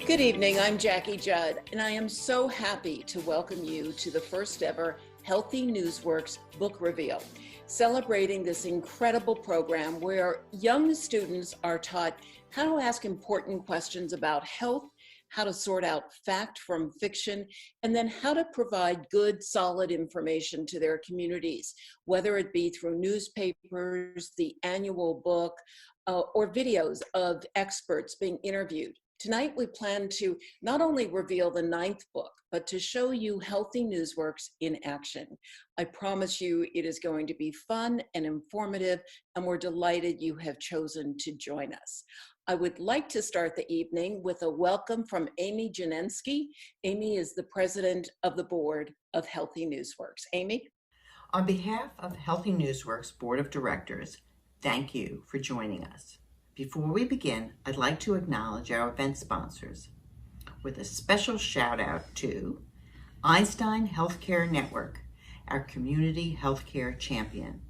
Good evening, I'm Jackie Judd, and I am so happy to welcome you to the first ever Healthy NewsWorks book reveal, celebrating this incredible program where young students are taught how to ask important questions about health, how to sort out fact from fiction, and then how to provide good, solid information to their communities, whether it be through newspapers, the annual book, or videos of experts being interviewed. Tonight, we plan to not only reveal the 9th book, but to show you Healthy NewsWorks in action. I promise you it is going to be fun and informative, and we're delighted you have chosen to join us. I would like to start the evening with a welcome from Amy Janensky. Amy is the president of the board of Healthy NewsWorks. Amy? On behalf of Healthy NewsWorks Board of Directors, thank you for joining us. Before we begin, I'd like to acknowledge our event sponsors with a special shout out to Einstein Healthcare Network, our community healthcare champion,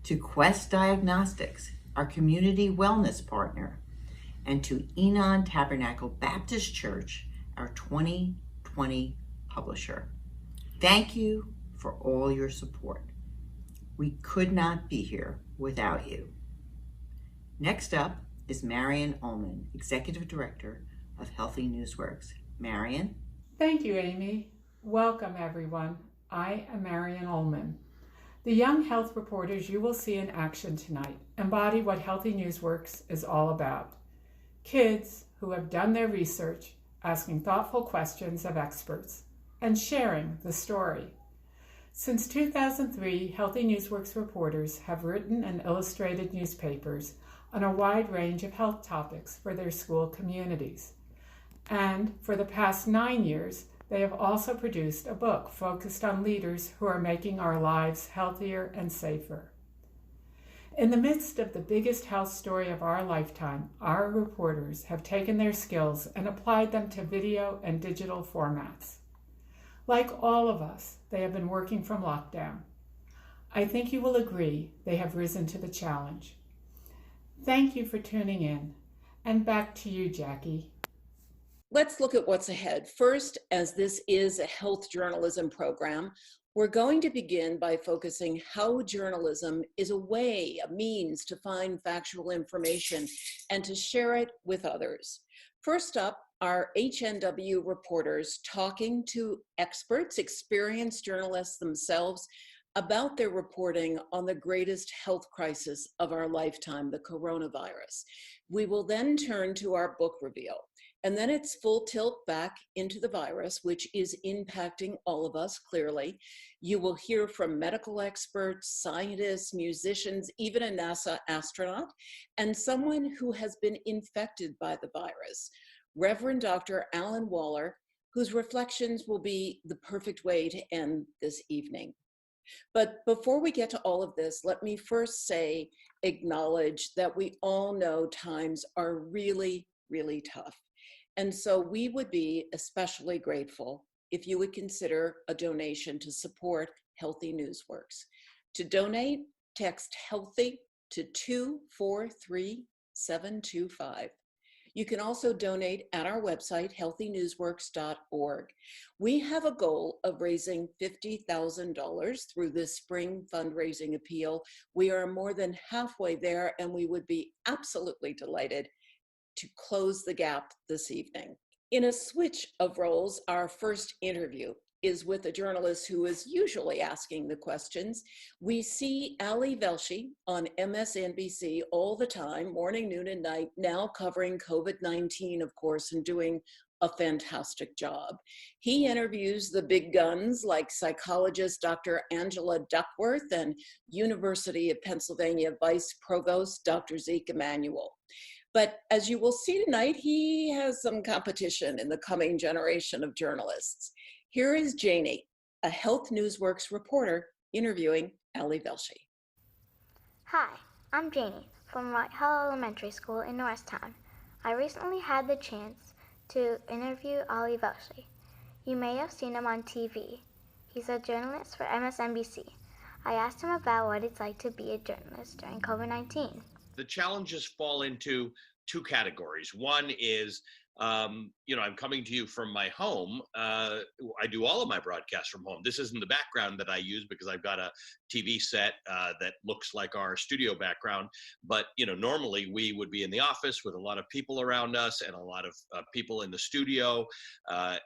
to Quest Diagnostics, our community wellness partner, and to Enon Tabernacle Baptist Church, our 2020 publisher. Thank you for all your support. We could not be here without you. Next up is Marion Ullman, Executive Director of Healthy NewsWorks. Marion? Thank you, Amy. Welcome, everyone. I am Marion Ullman. The young health reporters you will see in action tonight embody what Healthy NewsWorks is all about. Kids who have done their research, asking thoughtful questions of experts, and sharing the story. Since 2003, Healthy NewsWorks reporters have written and illustrated newspapers on a wide range of health topics for their school communities. And for the past 9 years, they have also produced a book focused on leaders who are making our lives healthier and safer. In the midst of the biggest health story of our lifetime, our reporters have taken their skills and applied them to video and digital formats. Like all of us, they have been working from lockdown. I think you will agree they have risen to the challenge. Thank you for tuning in, and back to you, Jackie. Let's look at what's ahead. First, as this is a health journalism program, we're going to begin by focusing how journalism is a way, a means to find factual information and to share it with others. First up, our HNW reporters talking to experts, experienced journalists themselves, about their reporting on the greatest health crisis of our lifetime, the coronavirus. We will then turn to our book reveal, and then it's full tilt back into the virus, which is impacting all of us, clearly. You will hear from medical experts, scientists, musicians, even a NASA astronaut, and someone who has been infected by the virus, Reverend Dr. Alan Waller, whose reflections will be the perfect way to end this evening. But before we get to all of this, let me first acknowledge that we all know times are really, really tough. And so we would be especially grateful if you would consider a donation to support Healthy NewsWorks. To donate, text HEALTHY to 243725. You can also donate at our website, healthynewsworks.org. We have a goal of raising $50,000 through this spring fundraising appeal. We are more than halfway there, and we would be absolutely delighted to close the gap this evening. In a switch of roles, our first interview is with a journalist who is usually asking the questions. We see Ali Velshi on MSNBC all the time, morning, noon, and night, now covering COVID-19, of course, and doing a fantastic job. He interviews the big guns like psychologist Dr. Angela Duckworth and University of Pennsylvania Vice Provost Dr. Emanuel. But as you will see tonight, he has some competition in the coming generation of journalists. Here is Janie, a Health NewsWorks reporter, interviewing Ali Velshi. Hi, I'm Janie from Whitehall Elementary School in Norristown. I recently had the chance to interview Ali Velshi. You may have seen him on TV. He's a journalist for MSNBC. I asked him about what it's like to be a journalist during COVID-19. The challenges fall into two categories. One is I'm coming to you from my home. I do all of my broadcasts from home. This isn't the background that I use because I've got a TV set that looks like our studio background. But, normally we would be in the office with a lot of people around us and a lot of people in the studio.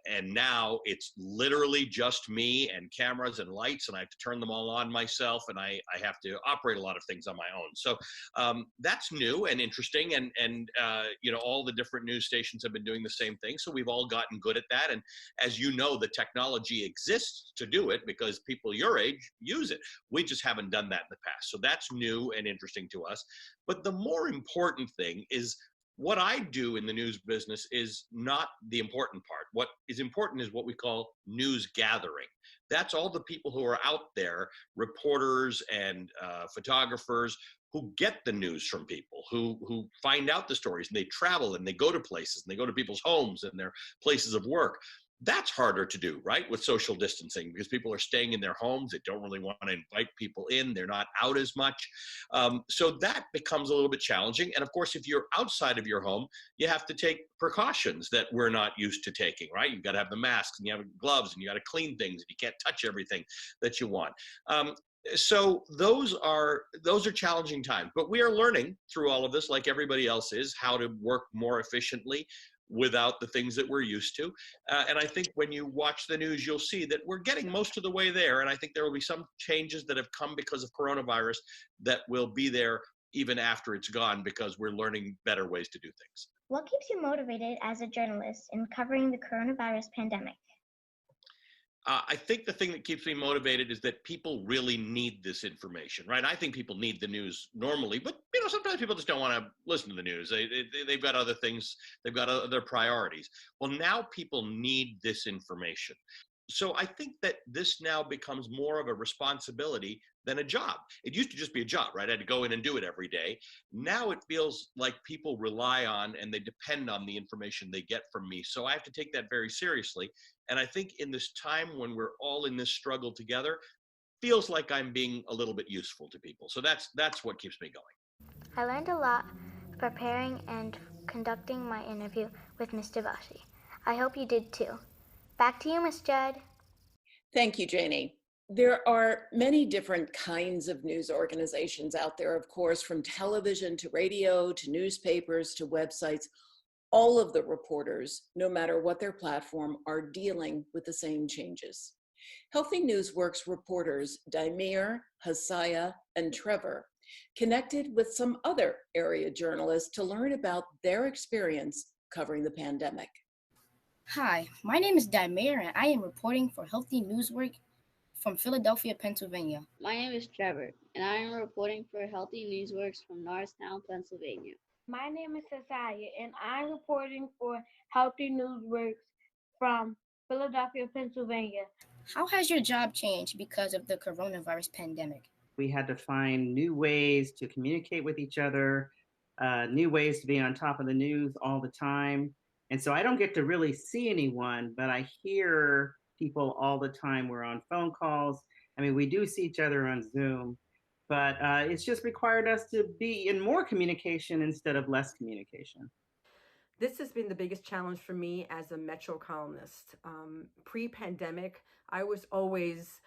And now it's literally just me and cameras and lights, and I have to turn them all on myself, and I have to operate a lot of things on my own. So that's new and interesting. And all the different news stations have been doing the same thing. So we've all gotten good at that. And as you know, the technology exists to do it because people your age use it. We just haven't done that in the past. So that's new and interesting to us. But the more important thing is what I do in the news business is not the important part. What is important is what we call news gathering. That's all the people who are out there, reporters and photographers, who get the news from people, who find out the stories, and they travel and they go to places and they go to people's homes and their places of work. That's harder to do, right, with social distancing, because people are staying in their homes. They don't really want to invite people in. They're not out as much. So that becomes a little bit challenging. And of course, if you're outside of your home, you have to take precautions that we're not used to taking, right? You've got to have the masks and you have gloves and you got to clean things and you can't touch everything that you want. So those are challenging times, but we are learning through all of this, like everybody else is, how to work more efficiently without the things that we're used to. And I think when you watch the news, you'll see that we're getting most of the way there. And I think there will be some changes that have come because of coronavirus that will be there even after it's gone, because we're learning better ways to do things. What keeps you motivated as a journalist in covering the coronavirus pandemic? I think the thing that keeps me motivated is that people really need this information, right? I think people need the news normally, but sometimes people just don't want to listen to the news. They've got other things, they've got other priorities. Well, now people need this information. So I think that this now becomes more of a responsibility than a job. It used to just be a job, right? I had to go in and do it every day. Now it feels like people rely on and they depend on the information they get from me. So I have to take that very seriously. And I think in this time when we're all in this struggle together, feels like I'm being a little bit useful to people. So that's what keeps me going. I learned a lot preparing and conducting my interview with Ms. Devashi. I hope you did too. Back to you, Ms. Judd. Thank you, Janie. There are many different kinds of news organizations out there, of course, from television to radio to newspapers to websites. All of the reporters, no matter what their platform, are dealing with the same changes. Healthy NewsWorks reporters Daimir, Hasaya, and Trevor connected with some other area journalists to learn about their experience covering the pandemic. Hi, my name is Daimir, and I am reporting for Healthy NewsWorks from Philadelphia, Pennsylvania. My name is Trevor, and I am reporting for Healthy NewsWorks from Norristown, Pennsylvania. My name is Hasaya, and I'm reporting for Healthy NewsWorks from Philadelphia, Pennsylvania. How has your job changed because of the coronavirus pandemic? We had to find new ways to communicate with each other, new ways to be on top of the news all the time. And so I don't get to really see anyone, but I hear people all the time. We're on phone calls. I mean, we do see each other on Zoom, but it's just required us to be in more communication instead of less communication. This has been the biggest challenge for me as a Metro columnist. Pre-pandemic, I was always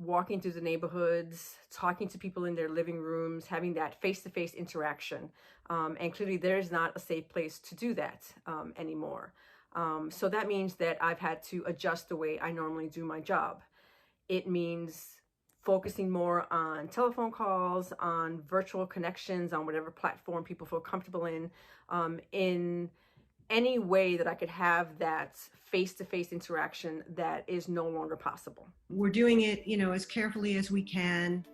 walking through the neighborhoods, talking to people in their living rooms, having that face-to-face interaction. And clearly there's not a safe place to do that anymore. So that means that I've had to adjust the way I normally do my job. It means focusing more on telephone calls, on virtual connections, on whatever platform people feel comfortable in any way that I could have that face-to-face interaction that is no longer possible. We're doing it, as carefully as we can,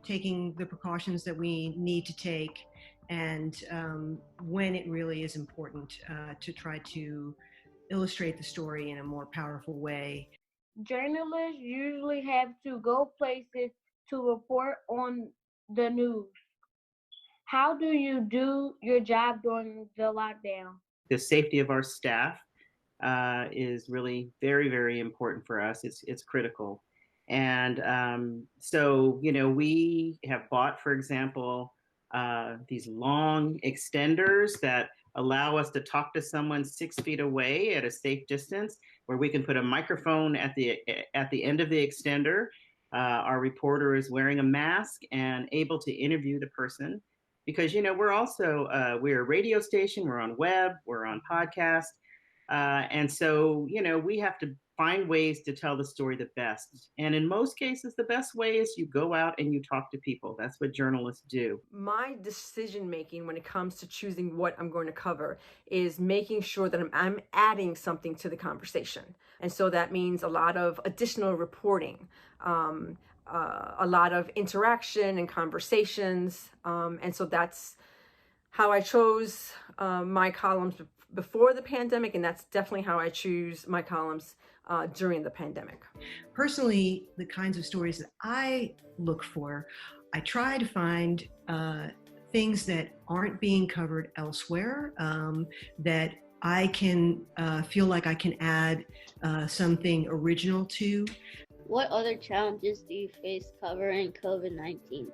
taking the precautions that we need to take, and when it really is important to try to illustrate the story in a more powerful way. Journalists usually have to go places to report on the news. How do you do your job during the lockdown? The safety of our staff is really very, very important for us. It's critical. And so, we have bought, for example, these long extenders that allow us to talk to someone 6 feet away at a safe distance, where we can put a microphone at the end of the extender. Our reporter is wearing a mask and able to interview the person, because we're also we're a radio station, we're on web, we're on podcast, and so we have to find ways to tell the story the best. And in most cases, the best way is you go out and you talk to people. That's what journalists do. My decision making when it comes to choosing what I'm going to cover is making sure that I'm adding something to the conversation. And so that means a lot of additional reporting, a lot of interaction and conversations. And so that's how I chose my columns before the pandemic, and that's definitely how I choose my columns during the pandemic. Personally, the kinds of stories that I look for, I try to find things that aren't being covered elsewhere, that I can feel like I can add something original to. What other challenges do you face covering COVID-19?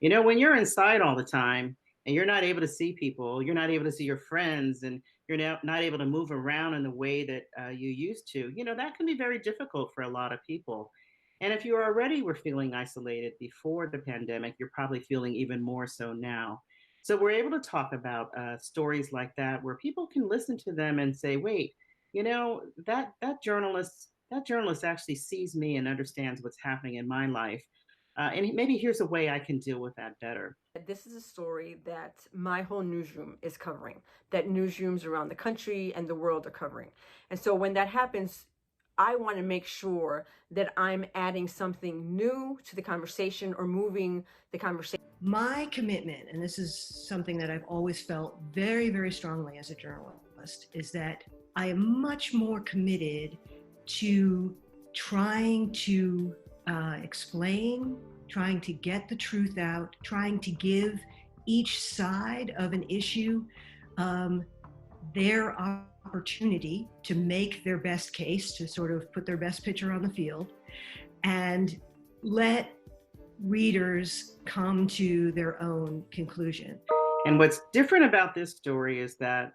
When you're inside all the time and you're not able to see people, you're not able to see your friends, and you're not able to move around in the way that you used to, that can be very difficult for a lot of people. And if you already were feeling isolated before the pandemic, you're probably feeling even more so now. So we're able to talk about stories like that, where people can listen to them and say, wait, that journalist actually sees me and understands what's happening in my life. And maybe here's a way I can deal with that better. This is a story that my whole newsroom is covering, that newsrooms around the country and the world are covering. And so when that happens, I want to make sure that I'm adding something new to the conversation or moving the conversation. My commitment, and this is something that I've always felt very, very strongly as a journalist, is that I am much more committed to trying to explain, trying to get the truth out, trying to give each side of an issue their opportunity to make their best case, to sort of put their best picture on the field, and let readers come to their own conclusion. And what's different about this story is that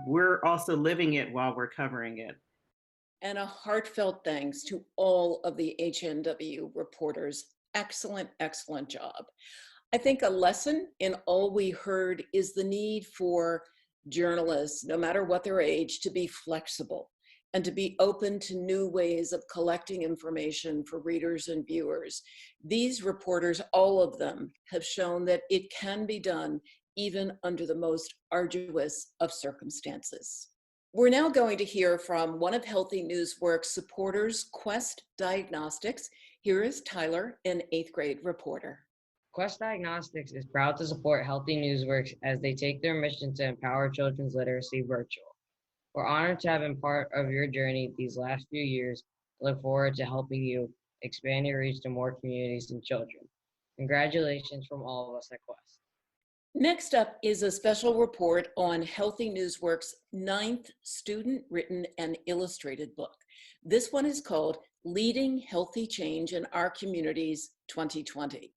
we're also living it while we're covering it. And a heartfelt thanks to all of the HNW reporters. Excellent, excellent job. I think a lesson in all we heard is the need for journalists, no matter what their age, to be flexible and to be open to new ways of collecting information for readers and viewers. These reporters, all of them, have shown that it can be done even under the most arduous of circumstances. We're now going to hear from one of Healthy NewsWorks supporters, Quest Diagnostics. Here is Tyler, an 8th grade reporter. Quest Diagnostics is proud to support Healthy NewsWorks as they take their mission to empower children's literacy virtual. We're honored to have been part of your journey these last few years and look forward to helping you expand your reach to more communities and children. Congratulations from all of us at Quest. Next up is a special report on Healthy NewsWorks' 9th student-written and illustrated book. This one is called Leading Healthy Change in Our Communities 2020.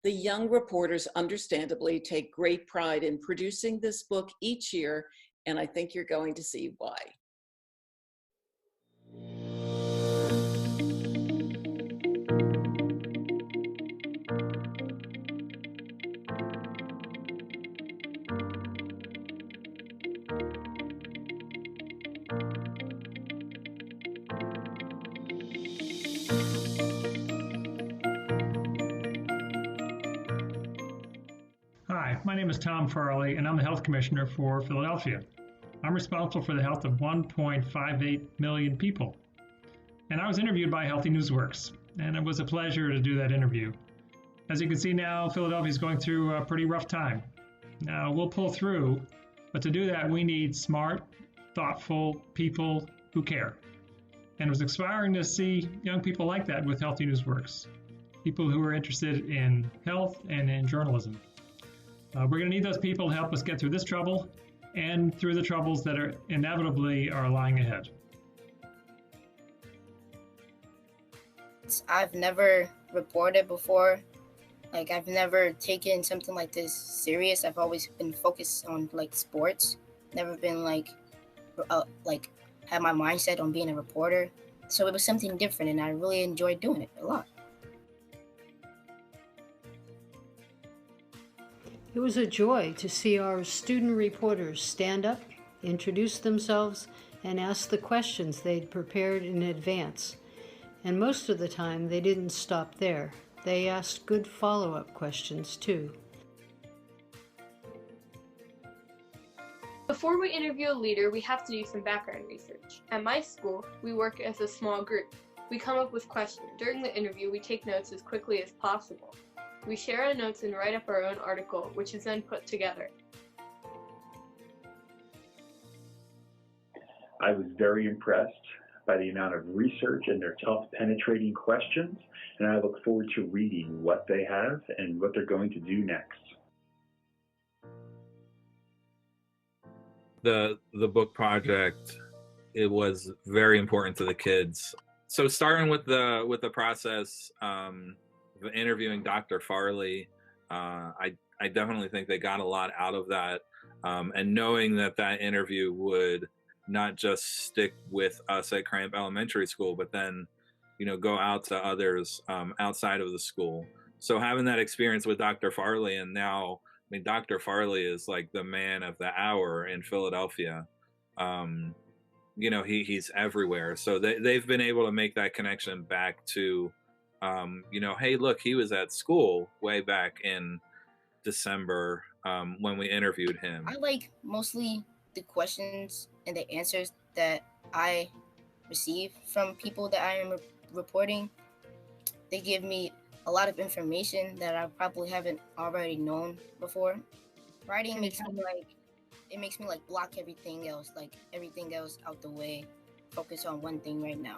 The young reporters understandably take great pride in producing this book each year, and I think you're going to see why. Hi, my name is Tom Farley, and I'm the Health Commissioner for Philadelphia. I'm responsible for the health of 1.58 million people. And I was interviewed by Healthy NewsWorks, and it was a pleasure to do that interview. As you can see now, Philadelphia is going through a pretty rough time. Now, we'll pull through, but to do that, we need smart, thoughtful people who care. And it was inspiring to see young people like that with Healthy NewsWorks, people who are interested in health and in journalism. We're going to need those people to help us get through this trouble and through the troubles that are inevitably lying ahead. I've never reported before, Like, I've never taken something like this serious. I've always been focused on like sports. Never been like had my mindset on being a reporter. So it was something different, and I really enjoyed doing it a lot. It was a joy to see our student reporters stand up, introduce themselves, and ask the questions they'd prepared in advance. And most of the time, they didn't stop there. They asked good follow-up questions, too. Before we interview a leader, we have to do some background research. At my school, we work as a small group. We come up with questions. During the interview, we take notes as quickly as possible. We share our notes and write up our own article, which is then put together. I was very impressed by the amount of research and their tough, penetrating questions, and I look forward to reading what they have and what they're going to do next. The book project, it was very important to the kids. So starting with the process of interviewing Dr. Farley, I definitely think they got a lot out of that, and knowing that interview would not just stick with us at Cramp Elementary School, but then, go out to others outside of the school. So having that experience with Dr. Farley, and now, Dr. Farley is like the man of the hour in Philadelphia. He's everywhere. So they've been able to make that connection back to, hey, look, he was at school way back in December when we interviewed him. I like mostly the questions and the answers that I receive from people that I am reporting. They give me a lot of information that I probably haven't already known before. Writing makes me block everything else out the way, focus on one thing right now.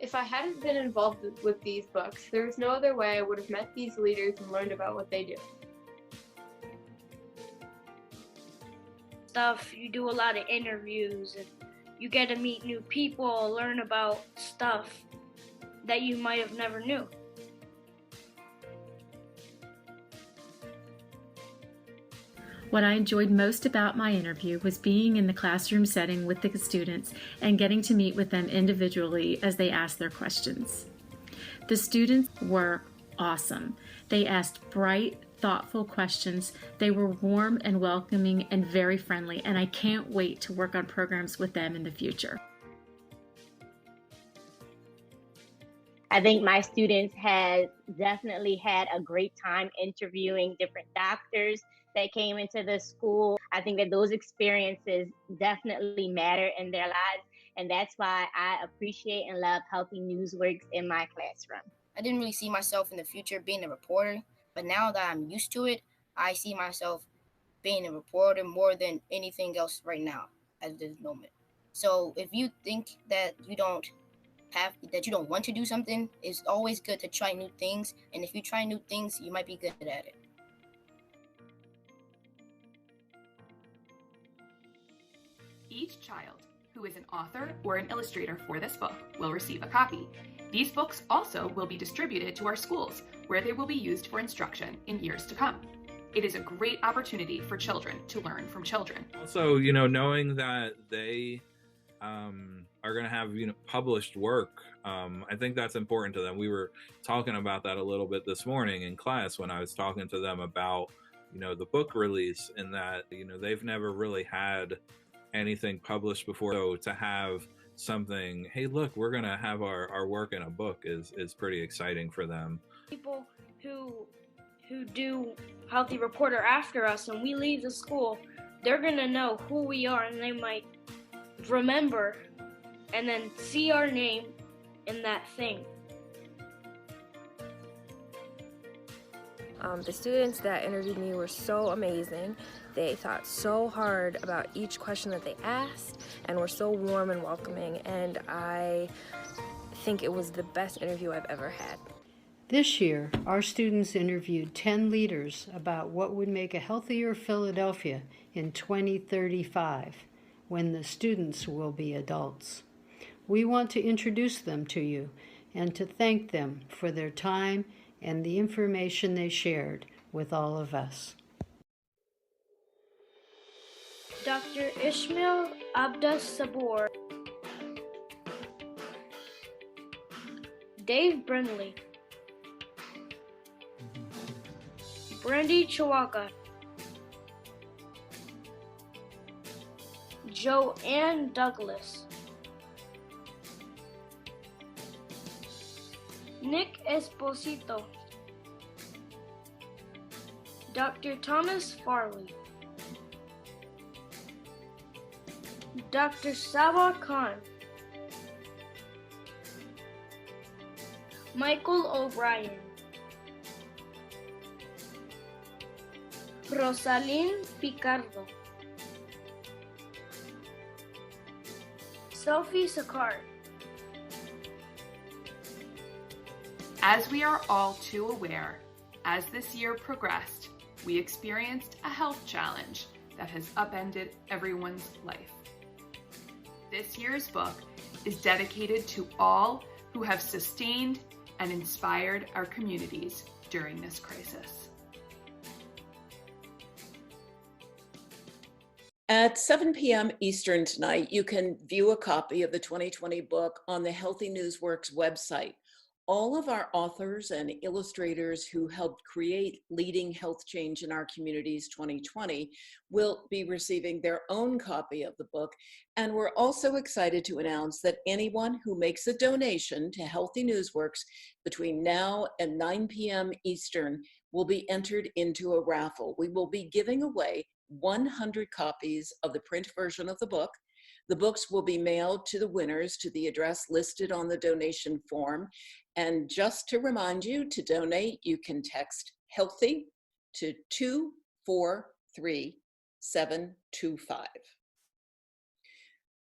If I hadn't been involved with these books, there was no other way I would have met these leaders and learned about what they do. You do a lot of interviews, and you get to meet new people, learn about stuff that you might have never knew. What I enjoyed most about my interview was being in the classroom setting with the students and getting to meet with them individually as they asked their questions. The students were awesome. They asked bright, thoughtful questions. They were warm and welcoming and very friendly, and I can't wait to work on programs with them in the future. I think my students have definitely had a great time interviewing different doctors that came into the school. I think that those experiences definitely matter in their lives, and that's why I appreciate and love Healthy NewsWorks in my classroom. I didn't really see myself in the future being a reporter, but now that I'm used to it, I see myself being a reporter more than anything else right now at this moment. So if you think that you don't want to do something, it's always good to try new things, and if you try new things, you might be good at it. Each child who is an author or an illustrator for this book will receive a copy. These books also will be distributed to our schools, where they will be used for instruction in years to come. It is a great opportunity for children to learn from children. Also, knowing that they are going to have, published work, I think that's important to them. We were talking about that a little bit this morning in class when I was talking to them about, the book release, and that, they've never really had anything published before. So to have something, hey, look, we're going to have our work in a book is pretty exciting for them. People who do Healthy Reporter after us and we leave the school, they're going to know who we are, and they might remember and then see our name in that thing. The students that interviewed me were so amazing. They thought so hard about each question that they asked and were so warm and welcoming, and I think it was the best interview I've ever had. This year, our students interviewed 10 leaders about what would make a healthier Philadelphia in 2035, when the students will be adults. We want to introduce them to you and to thank them for their time and the information they shared with all of us. Dr. Ismail Abdas Sabor, Dave Brindley, Brandy Chiwaka, Joanne Douglas, Nick Esposito, Dr. Thomas Farley, Dr. Sawa Khan, Michael O'Brien, Rosalyn Picardo, Sophie Sakar. As we are all too aware, as this year progressed, we experienced a health challenge that has upended everyone's life. This year's book is dedicated to all who have sustained and inspired our communities during this crisis. At 7 p.m. Eastern tonight, you can view a copy of the 2020 book on the Healthy NewsWorks website. All of our authors and illustrators who helped create Leading Health Change in Our Communities 2020 will be receiving their own copy of the book. And we're also excited to announce that anyone who makes a donation to Healthy NewsWorks between now and 9 p.m. Eastern will be entered into a raffle. We will be giving away 100 copies of the print version of the book. The books will be mailed to the winners to the address listed on the donation form. And just to remind you, to donate, you can text HEALTHY to 243725.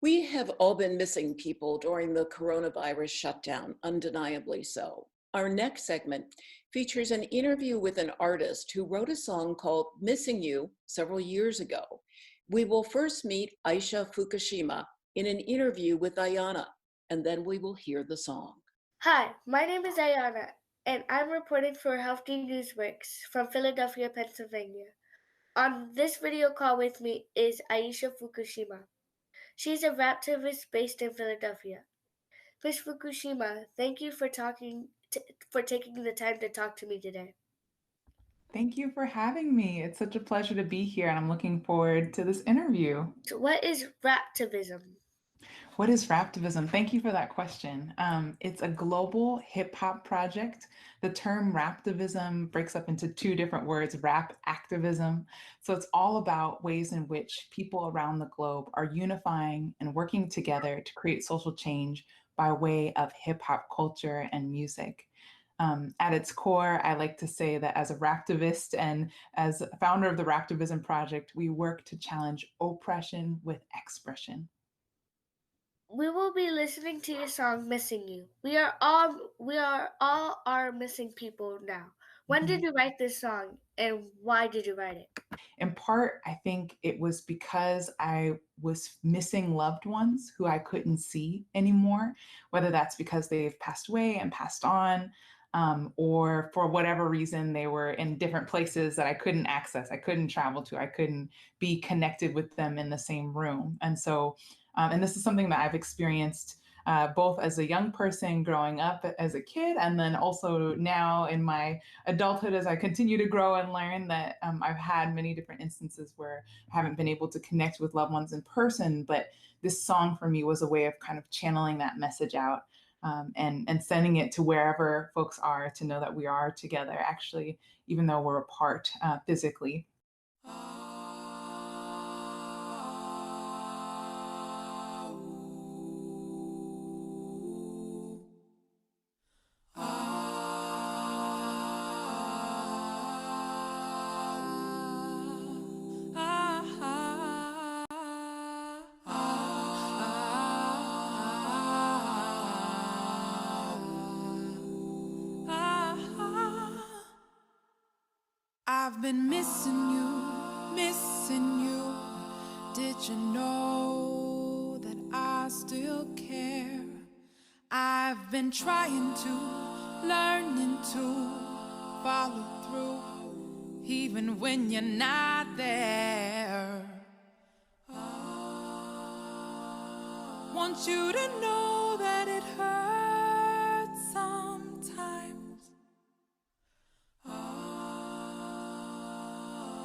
We have all been missing people during the coronavirus shutdown, undeniably so. Our next segment features an interview with an artist who wrote a song called Missing You several years ago. We will first meet Aisha Fukushima in an interview with Ayana, and then we will hear the song. Hi, my name is Ayana, and I'm reporting for Healthy NewsWorks from Philadelphia, Pennsylvania. On this video call with me is Aisha Fukushima. She's a raptivist based in Philadelphia. Ms. Fukushima, thank you for taking the time to talk to me today. Thank you for having me. It's such a pleasure to be here, and I'm looking forward to this interview. So what is raptivism? What is raptivism? Thank you for that question. It's a global hip hop project. The term raptivism breaks up into two different words, rap activism. So it's all about ways in which people around the globe are unifying and working together to create social change by way of hip hop culture and music. At its core, I like to say that as a raptivist and as a founder of the Raptivism Project, we work to challenge oppression with expression. We will be listening to your song Missing You. We are all our missing people now. When did you write this song, and why did you write it? In part, I think it was because I was missing loved ones who I couldn't see anymore, whether that's because they've passed away and passed on, or for whatever reason, they were in different places that I couldn't access, I couldn't travel to, I couldn't be connected with them in the same room. And so, and this is something that I've experienced both as a young person growing up as a kid, and then also now in my adulthood as I continue to grow and learn that I've had many different instances where I haven't been able to connect with loved ones in person, but this song for me was a way of kind of channeling that message out and sending it to wherever folks are to know that we are together, actually, even though we're apart physically. I've been missing you, missing you. Did you know that I still care? I've been trying to, learning to follow through, even when you're not there. Want you to know that it hurts sometimes.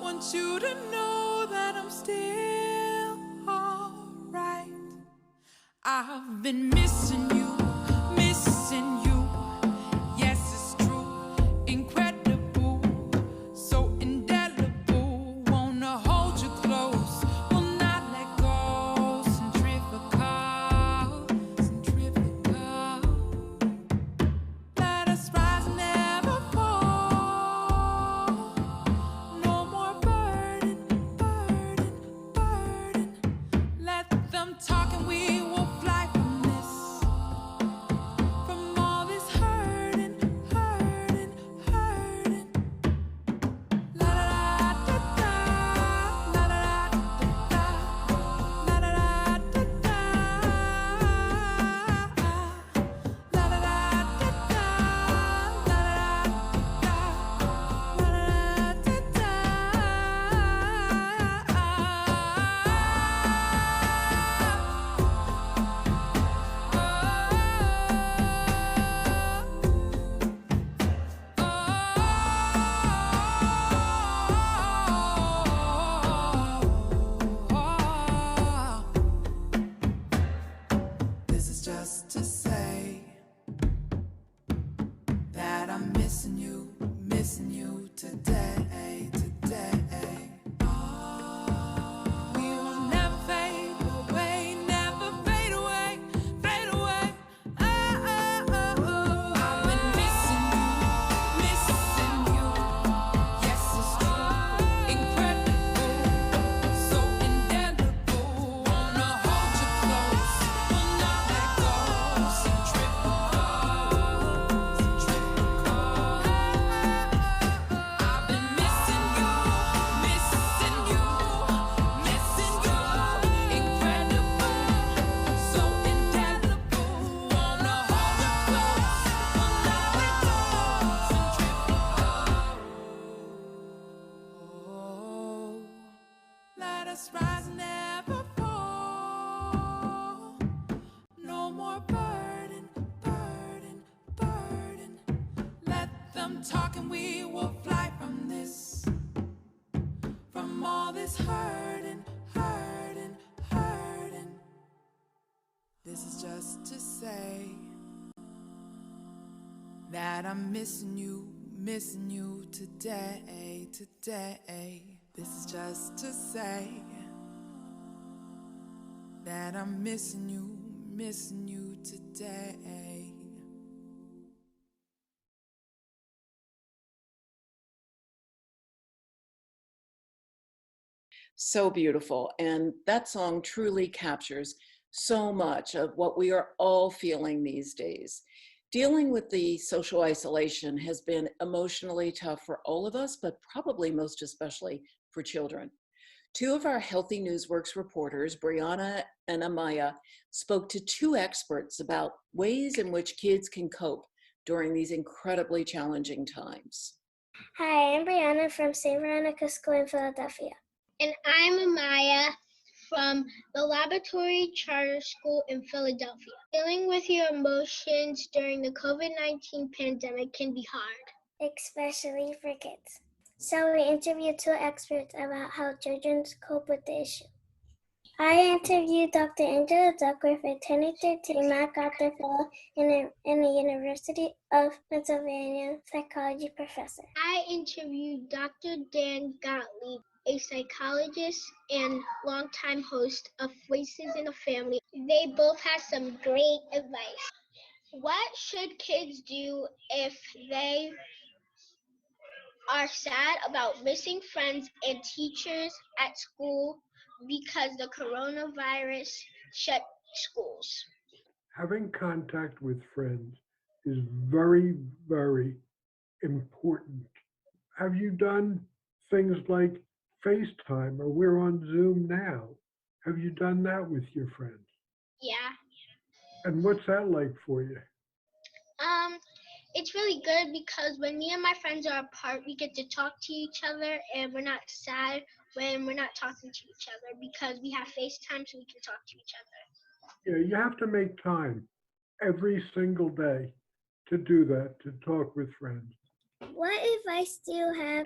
Want you to know that I'm still alright. I've been missing you, missing you. Yes, it's true, incredible, so indelible. Wanna hold you close, will not let go. Centrifugal, centrifugal. Let us rise and never fall. No more burden, burden, burden. Let them talk and we will fly from this, from all this hurting, hurting, hurting. La da da da, la da da da, la da da da da, la da da da da, la da da This is just to say that I'm missing you today, today. We will never fade away, never fade away, fade away. I've been missing you. Yes, it's true, incredible, so indelible. Wanna hold you close, will not let go. I've been missing you, missing you, missing you. Incredible, so indelible. Wanna hold you close, will not let go. Centrifugal. Let us rise and never fall. No more burden, burden, burden. Let them talk and we will fly from this, from all this hurting, hurting, hurting. This is just to say that I'm missing you today, today. This is just to say that I'm missing you today. So beautiful. And that song truly captures so much of what we are all feeling these days. Dealing with the social isolation has been emotionally tough for all of us, but probably most especially for children. Two of our Healthy NewsWorks reporters, Brianna and Amaya, spoke to two experts about ways in which kids can cope during these incredibly challenging times. Hi, I'm Brianna from St. Veronica School in Philadelphia. And I'm Amaya from the Laboratory Charter School in Philadelphia. Dealing with your emotions during the COVID-19 pandemic can be hard, Especially for kids. So we interviewed two experts about how children cope with the issue. I interviewed Dr. Angela Duckworth, a 2013 MacArthur Fellow and a University of Pennsylvania psychology professor. I interviewed Dr. Dan Gottlieb, a psychologist and longtime host of Voices in the Family. They both had some great advice. What should kids do if they are sad about missing friends and teachers at school because the coronavirus shut schools? Having contact with friends is very, very important. Have you done things like FaceTime, or we're on Zoom now? Have you done that with your friends? Yeah. And what's that like for you? It's really good because when me and my friends are apart, we get to talk to each other, and we're not sad when we're not talking to each other because we have FaceTime so we can talk to each other. Yeah, you have to make time every single day to do that, to talk with friends. What advice do you have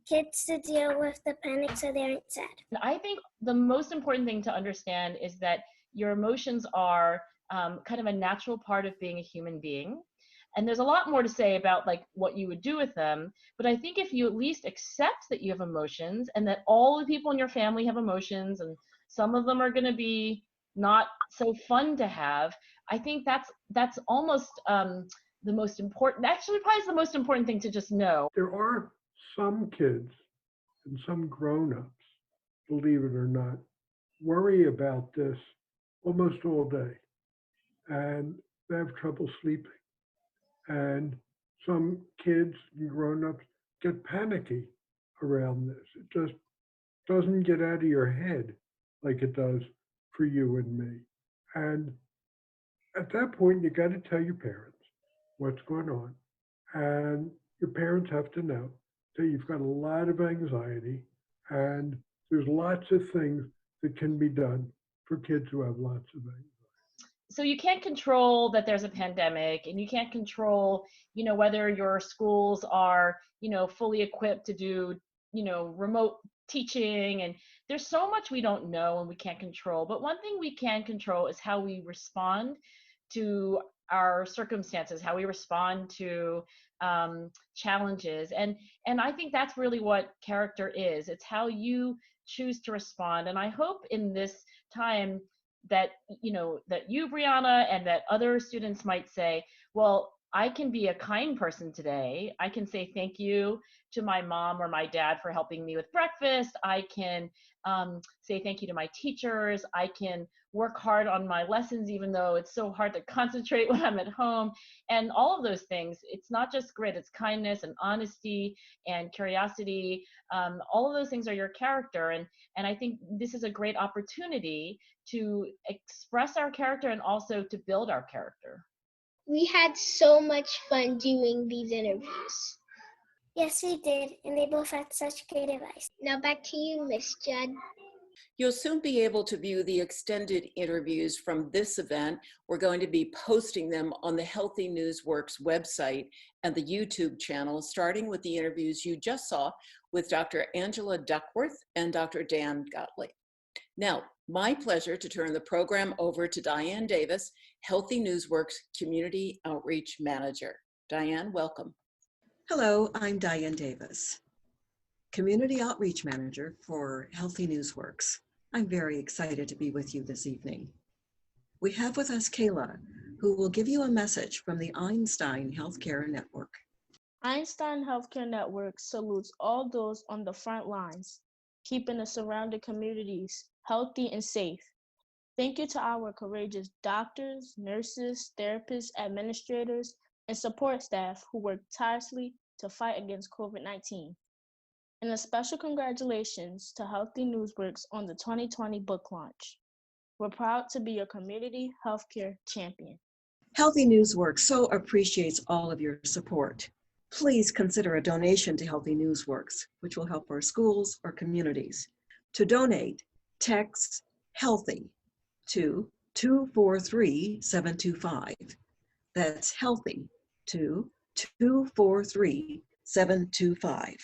kids to deal with the panic so they aren't sad? I think the most important thing to understand is that your emotions are kind of a natural part of being a human being. And there's a lot more to say about like what you would do with them. But I think if you at least accept that you have emotions and that all the people in your family have emotions and some of them are going to be not so fun to have, I think that's almost the most important, actually probably is the most important thing to just know. There are some kids and some grown-ups, believe it or not, worry about this almost all day. And they have trouble sleeping. And some kids and grown-ups get panicky around this. It just doesn't get out of your head like it does for you and me. And at that point, you got to tell your parents what's going on. And your parents have to know that you've got a lot of anxiety, and there's lots of things that can be done for kids who have lots of anxiety. So you can't control that there's a pandemic, and you can't control, whether your schools are, fully equipped to do, remote teaching. And there's so much we don't know and we can't control. But one thing we can control is how we respond to our circumstances, how we respond to challenges. And I think that's really what character is. It's how you choose to respond. And I hope in this time that you, Brianna, and that other students might say, well, I can be a kind person today. I can say thank you to my mom or my dad for helping me with breakfast. I can say thank you to my teachers. I can work hard on my lessons, even though it's so hard to concentrate when I'm at home. And all of those things, it's not just grit, it's kindness and honesty and curiosity. All of those things are your character. And I think this is a great opportunity to express our character and also to build our character. We had so much fun doing these interviews. Yes, we did, and they both had such great advice. Now back to you, Miss Judd. You'll soon be able to view the extended interviews from this event. We're going to be posting them on the Healthy NewsWorks website and the YouTube channel, starting with the interviews you just saw with Dr. Angela Duckworth and Dr. Dan Gottlieb. Now, my pleasure to turn the program over to Diane Davis, Healthy NewsWorks Community Outreach Manager. Diane, welcome. Hello, I'm Diane Davis, Community Outreach Manager for Healthy NewsWorks. I'm very excited to be with you this evening. We have with us Kayla, who will give you a message from the Einstein Healthcare Network. Einstein Healthcare Network salutes all those on the front lines, keeping the surrounding communities healthy and safe. Thank you to our courageous doctors, nurses, therapists, administrators, and support staff who work tirelessly to fight against COVID-19. And a special congratulations to Healthy NewsWorks on the 2020 book launch. We're proud to be your community healthcare champion. Healthy NewsWorks so appreciates all of your support. Please consider a donation to Healthy NewsWorks, which will help our schools or communities. To donate, text HEALTHY to 243-725. That's HEALTHY to 243-725.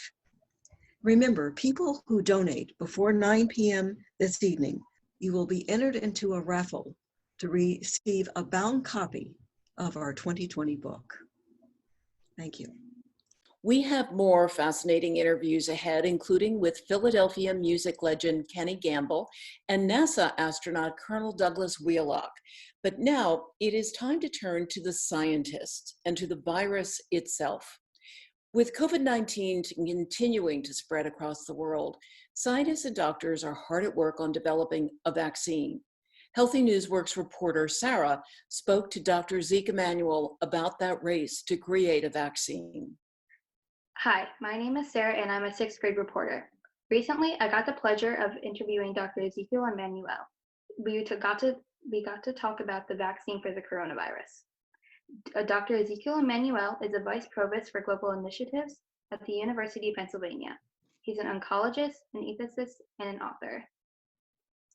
Remember, people who donate before 9 p.m. this evening, you will be entered into a raffle to receive a bound copy of our 2020 book. Thank you. We have more fascinating interviews ahead, including with Philadelphia music legend Kenny Gamble and NASA astronaut Colonel Douglas Wheelock. But now it is time to turn to the scientists and to the virus itself. With COVID-19 continuing to spread across the world, scientists and doctors are hard at work on developing a vaccine. Healthy NewsWorks reporter Sarah spoke to Dr. Emanuel about that race to create a vaccine. Hi, my name is Sarah and I'm a 6th grade reporter. Recently, I got the pleasure of interviewing Dr. Ezekiel and Emanuel. We got to talk about the vaccine for the coronavirus. Dr. Ezekiel Emanuel is a Vice Provost for Global Initiatives at the University of Pennsylvania. He's an oncologist, an ethicist, and an author.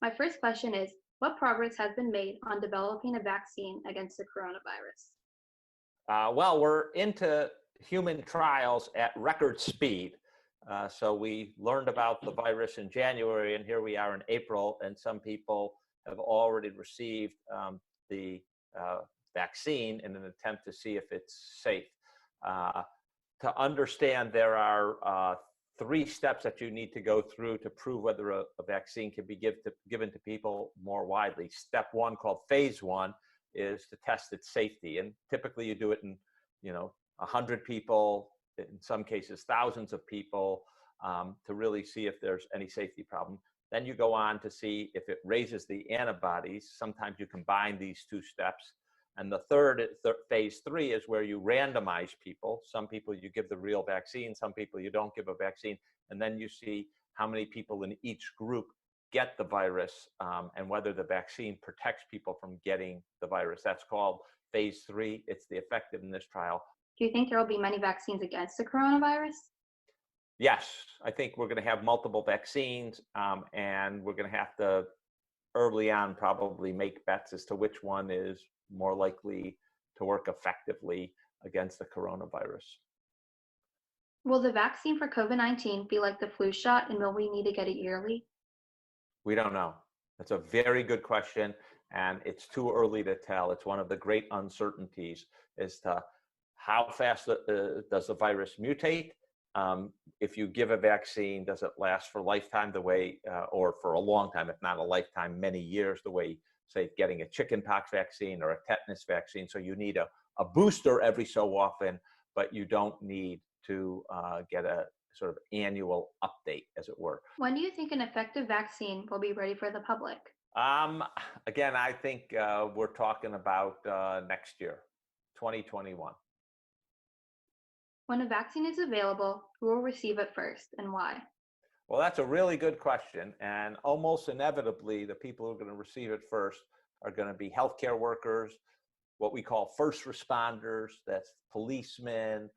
My first question is, what progress has been made on developing a vaccine against the coronavirus? Well, we're into human trials at record speed. So we learned about the virus in January, and here we are in April, and some people have already received the vaccine in an attempt to see if it's safe. To understand, there are 3 steps that you need to go through to prove whether a vaccine can be given to people more widely. Step 1, called phase 1, is to test its safety, and typically you do it in 100 people, in some cases thousands of people, to really see if there's any safety problem. Then you go on to see if it raises the antibodies. Sometimes you combine these 2 steps. And the third, phase 3, is where you randomize people. Some people you give the real vaccine, some people you don't give a vaccine, and then you see how many people in each group get the virus, and whether the vaccine protects people from getting the virus. That's called phase 3. It's the effectiveness trial. Do you think there will be many vaccines against the coronavirus? Yes, I think we're going to have multiple vaccines, and we're going to have to early on probably make bets as to which one is more likely to work effectively against the coronavirus. Will the vaccine for COVID-19 be like the flu shot, and will we need to get it yearly? We don't know. That's a very good question, and it's too early to tell. It's one of the great uncertainties as to how fast does the virus mutate. If you give a vaccine, does it last for a lifetime the way, or for a long time, if not a lifetime, many years, the way, say, getting a chickenpox vaccine or a tetanus vaccine. So you need a booster every so often, but you don't need to get a sort of annual update, as it were. When do you think an effective vaccine will be ready for the public? Again, I think we're talking about next year, 2021. When a vaccine is available, who will receive it first and why? Well, that's a really good question. And almost inevitably, the people who are going to receive it first are going to be healthcare workers, what we call first responders, that's policemen,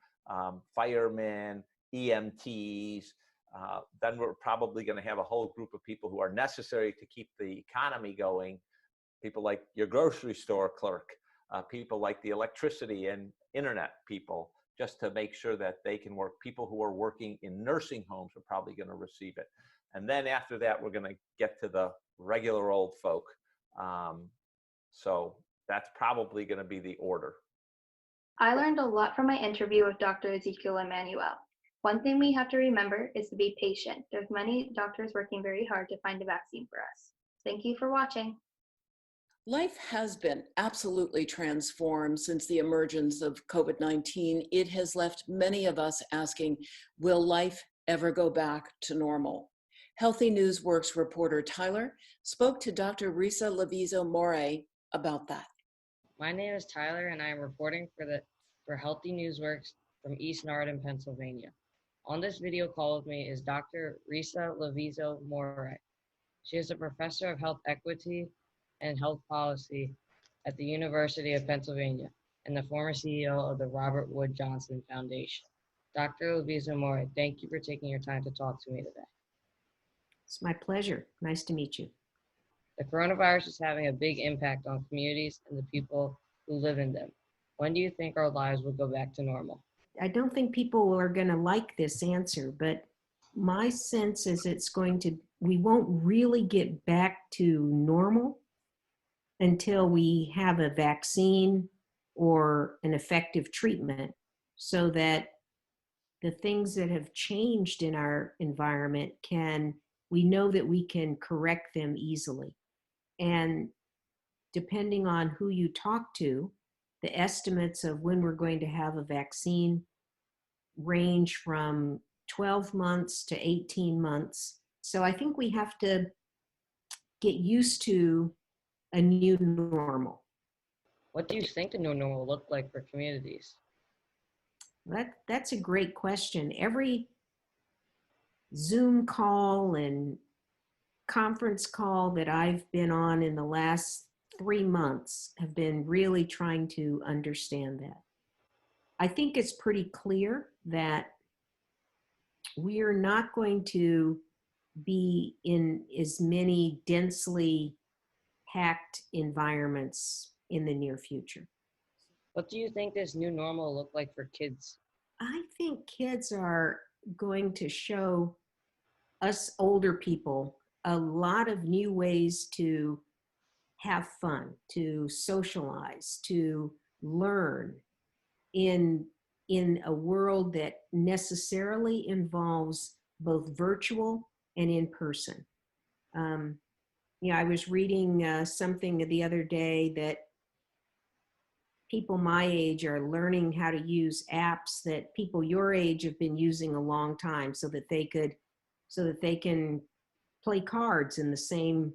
firemen, EMTs. Then we're probably going to have a whole group of people who are necessary to keep the economy going. People like your grocery store clerk, people like the electricity and internet people, just to make sure that they can work. People who are working in nursing homes are probably going to receive it. And then after that, we're going to get to the regular old folk. So that's probably going to be the order. I learned a lot from my interview with Dr. Ezekiel Emanuel. One thing we have to remember is to be patient. There's many doctors working very hard to find a vaccine for us. Thank you for watching. Life has been absolutely transformed since the emergence of COVID-19. It has left many of us asking, will life ever go back to normal? Healthy NewsWorks reporter Tyler spoke to Dr. Risa Lavizzo-Mourey about that. My name is Tyler, and I am reporting for Healthy NewsWorks from East Narden, Pennsylvania. On this video call with me is Dr. Risa Lavizzo-Mourey. She is a professor of health equity and health policy at the University of Pennsylvania and the former CEO of the Robert Wood Johnson Foundation. Dr. Lavizzo-Mourey, thank you for taking your time to talk to me today. It's my pleasure. Nice to meet you. The coronavirus is having a big impact on communities and the people who live in them. When do you think our lives will go back to normal? I don't think people are going to like this answer, but my sense is we won't really get back to normal until we have a vaccine or an effective treatment, so that the things that have changed in our environment we know that we can correct them easily. And depending on who you talk to, the estimates of when we're going to have a vaccine range from 12 months to 18 months. So I think we have to get used to a new normal. What do you think the new normal will look like for communities? That's a great question. Every Zoom call and conference call that I've been on in the last 3 months have been really trying to understand that. I think it's pretty clear that we are not going to be in as many densely packed environments in the near future. What do you think this new normal look like for kids? I think kids are going to show us older people a lot of new ways to have fun, to socialize, to learn in a world that necessarily involves both virtual and in person. I was reading something the other day that people my age are learning how to use apps that people your age have been using a long time, so that they can play cards in the same,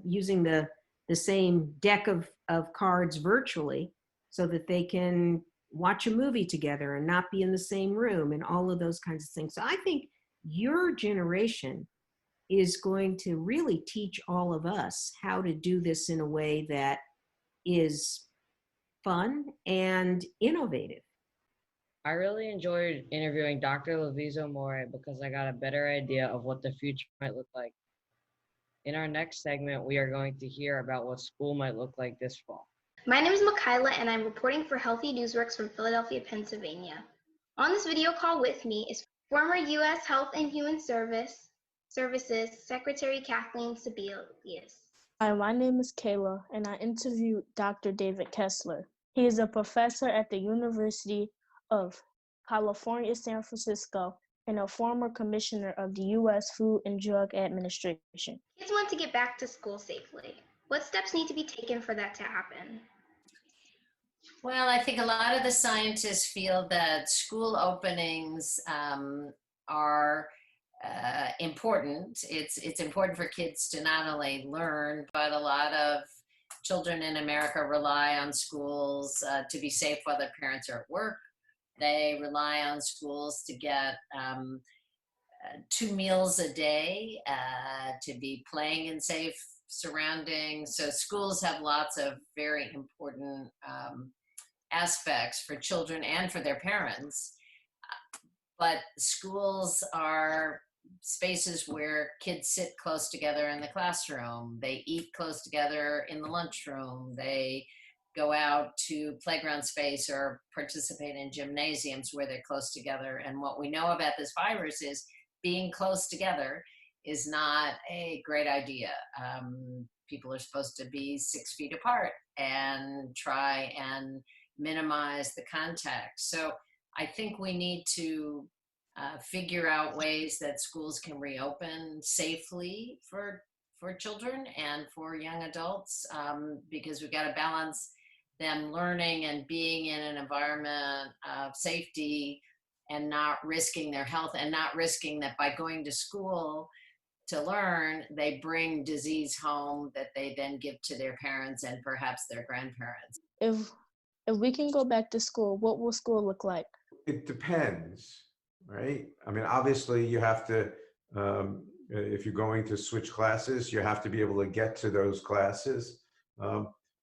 using the same deck of cards virtually, so that they can watch a movie together and not be in the same room, and all of those kinds of things. So I think your generation is going to really teach all of us how to do this in a way that is fun and innovative. I really enjoyed interviewing Dr. Lavizzo-Mourey because I got a better idea of what the future might look like. In our next segment, we are going to hear about what school might look like this fall. My name is Makayla, and I'm reporting for Healthy NewsWorks from Philadelphia, Pennsylvania. On this video call with me is former U.S. Health and Human Services Secretary Kathleen Sebelius. Hi, my name is Kayla, and I interviewed Dr. David Kessler. He is a professor at the University of California, San Francisco, and a former commissioner of the U.S. Food and Drug Administration. Kids want to get back to school safely. What steps need to be taken for that to happen? Well, I think a lot of the scientists feel that school openings are important. It's important for kids to not only learn, but a lot of children in America rely on schools to be safe while their parents are at work. They rely on schools to get 2 meals a day, to be playing in safe surroundings. So schools have lots of very important aspects for children and for their parents. But schools are spaces where kids sit close together in the classroom. They eat close together in the lunchroom. They go out to playground space or participate in gymnasiums where they're close together. And what we know about this virus is being close together is not a great idea. People are supposed to be 6 feet apart and try and minimize the contact. So I think we need to figure out ways that schools can reopen safely for children and for young adults, because we've got to balance them learning and being in an environment of safety and not risking their health, and not risking that by going to school to learn, they bring disease home that they then give to their parents and perhaps their grandparents. If we can go back to school, what will school look like? It depends, right? I mean, obviously you have to, if you're going to switch classes, you have to be able to get to those classes.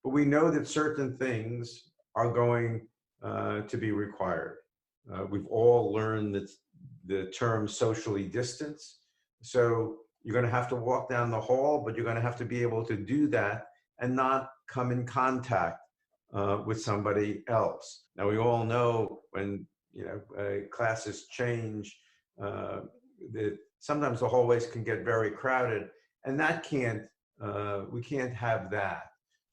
But we know that certain things are going to be required. We've all learned that the term socially distance. So you're going to have to walk down the hall, but you're going to have to be able to do that and not come in contact with somebody else. Now, we all know when classes change, that sometimes the hallways can get very crowded, and that we can't have that.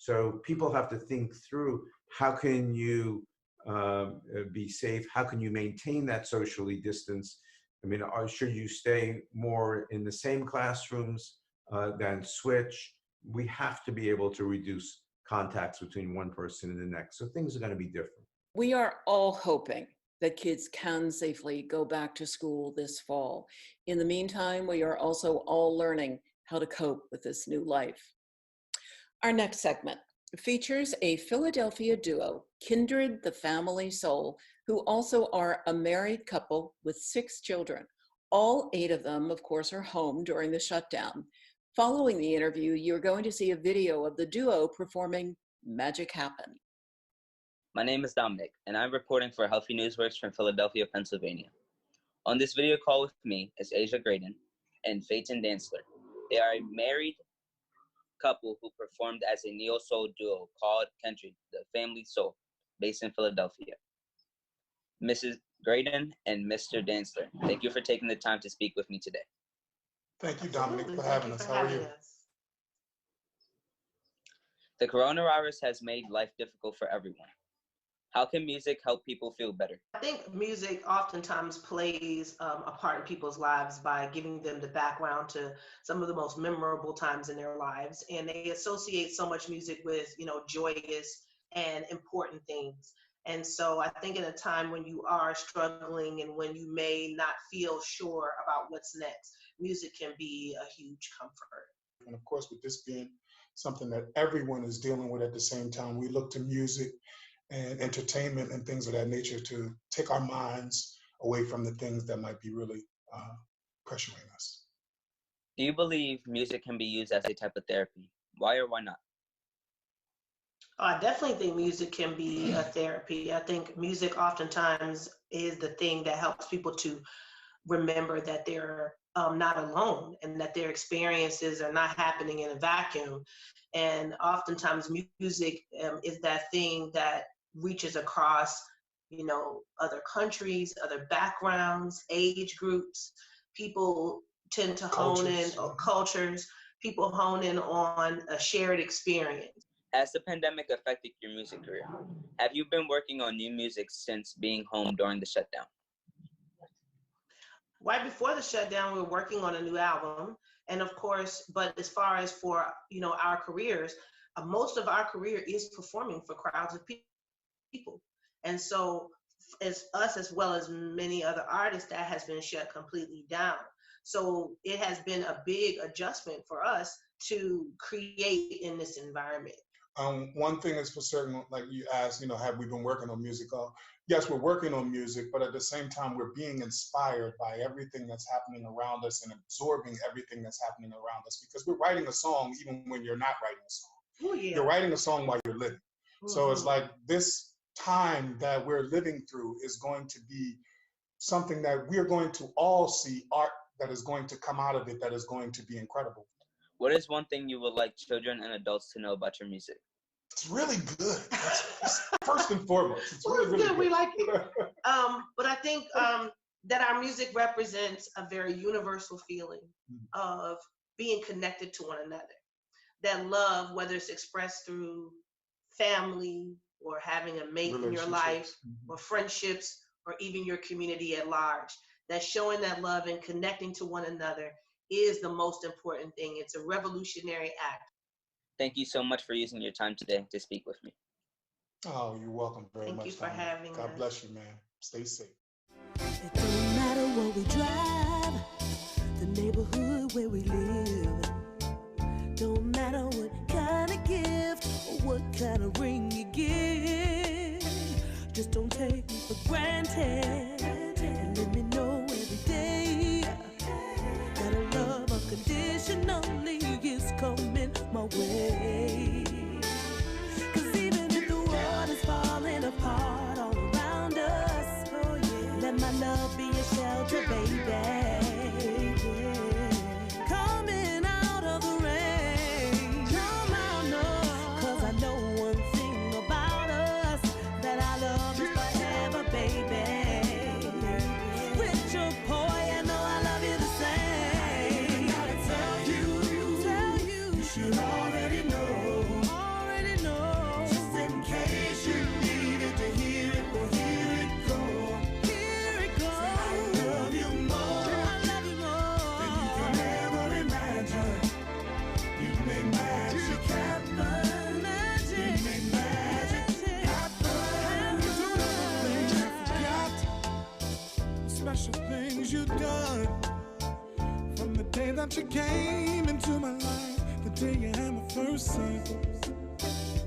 So people have to think through, how can you be safe? How can you maintain that socially distance? I mean, should you stay more in the same classrooms than switch? We have to be able to reduce contacts between one person and the next. So things are going to be different. We are all hoping that kids can safely go back to school this fall. In the meantime, we are also all learning how to cope with this new life. Our next segment features a Philadelphia duo, Kindred the Family Soul, who also are a married couple with 6 children. All 8 of them, of course, are home during the shutdown. Following the interview, you're going to see a video of the duo performing Magic Happen. My name is Dominic, and I'm reporting for Healthy NewsWorks from Philadelphia, Pennsylvania. On this video call with me is Asia Graydon and Phaeton Dantzler. They are a married couple who performed as a neo-soul duo called Country, the Family Soul, based in Philadelphia. Mrs. Graydon and Mr. Dantzler, thank you for taking the time to speak with me today. Thank you, Dominic, for having us. How are you? The coronavirus has made life difficult for everyone. How can music help people feel better? I think music oftentimes plays a part in people's lives by giving them the background to some of the most memorable times in their lives. And they associate so much music with, joyous and important things. And so I think in a time when you are struggling and when you may not feel sure about what's next, music can be a huge comfort. And of course, with this being something that everyone is dealing with at the same time, we look to music and entertainment and things of that nature to take our minds away from the things that might be really pressuring us. Do you believe music can be used as a type of therapy? Why or why not? I definitely think music can be a therapy. I think music oftentimes is the thing that helps people to remember that they're not alone and that their experiences are not happening in a vacuum. And oftentimes music is that thing that reaches across, other countries, other backgrounds, age groups. People tend to hone in, or cultures, people hone in on a shared experience. Has the pandemic affected your music career? Have you been working on new music since being home during the shutdown? Right before the shutdown, we were working on a new album. And of course, but as far as for, our careers, most of our career is performing for crowds of people. And so as us, as well as many other artists, that has been shut completely down. So it has been a big adjustment for us to create in this environment. One thing is for certain, like you asked, have we been working on music? Yes, we're working on music, but at the same time, we're being inspired by everything that's happening around us and absorbing everything that's happening around us, because we're writing a song even when you're not writing a song. Oh, yeah. You're writing a song while you're living. Mm-hmm. So it's like this time that we're living through is going to be something that we're going to all see art that is going to come out of it that is going to be incredible. What is one thing you would like children and adults to know about your music? It's really good. That's first and foremost. It's really, really good. We like it. But I think that our music represents a very universal feeling of being connected to one another. That love, whether it's expressed through family or having a mate in your life, or friendships, or even your community at large, that showing that love and connecting to one another is the most important thing. It's a revolutionary act. Thank you so much for using your time today to speak with me. Oh, you're welcome very much. Thank you for having us. God bless you, man. Stay safe. It don't matter what we drive, the neighborhood where we live. Don't matter what kind of gift or what kind of ring you give. Just don't take me for granted. And let me know every day that a love unconditionally is coming my way. 'Cause even if the world is falling apart all around us, oh yeah, let my love be a shelter, baby. Coming out of the rain, come out, no. 'Cause I know one thing about us, that our love is forever, baby. Rich or poor, you know I love you the same. I gotta tell you, you should already know, just in case you needed to hear it, well, here it goes. I love you more than you can ever imagine. You make magic happen. You make magic happen. You don't ever think I forgot the special things you've done from the day that you came into my life, the day you had my first son.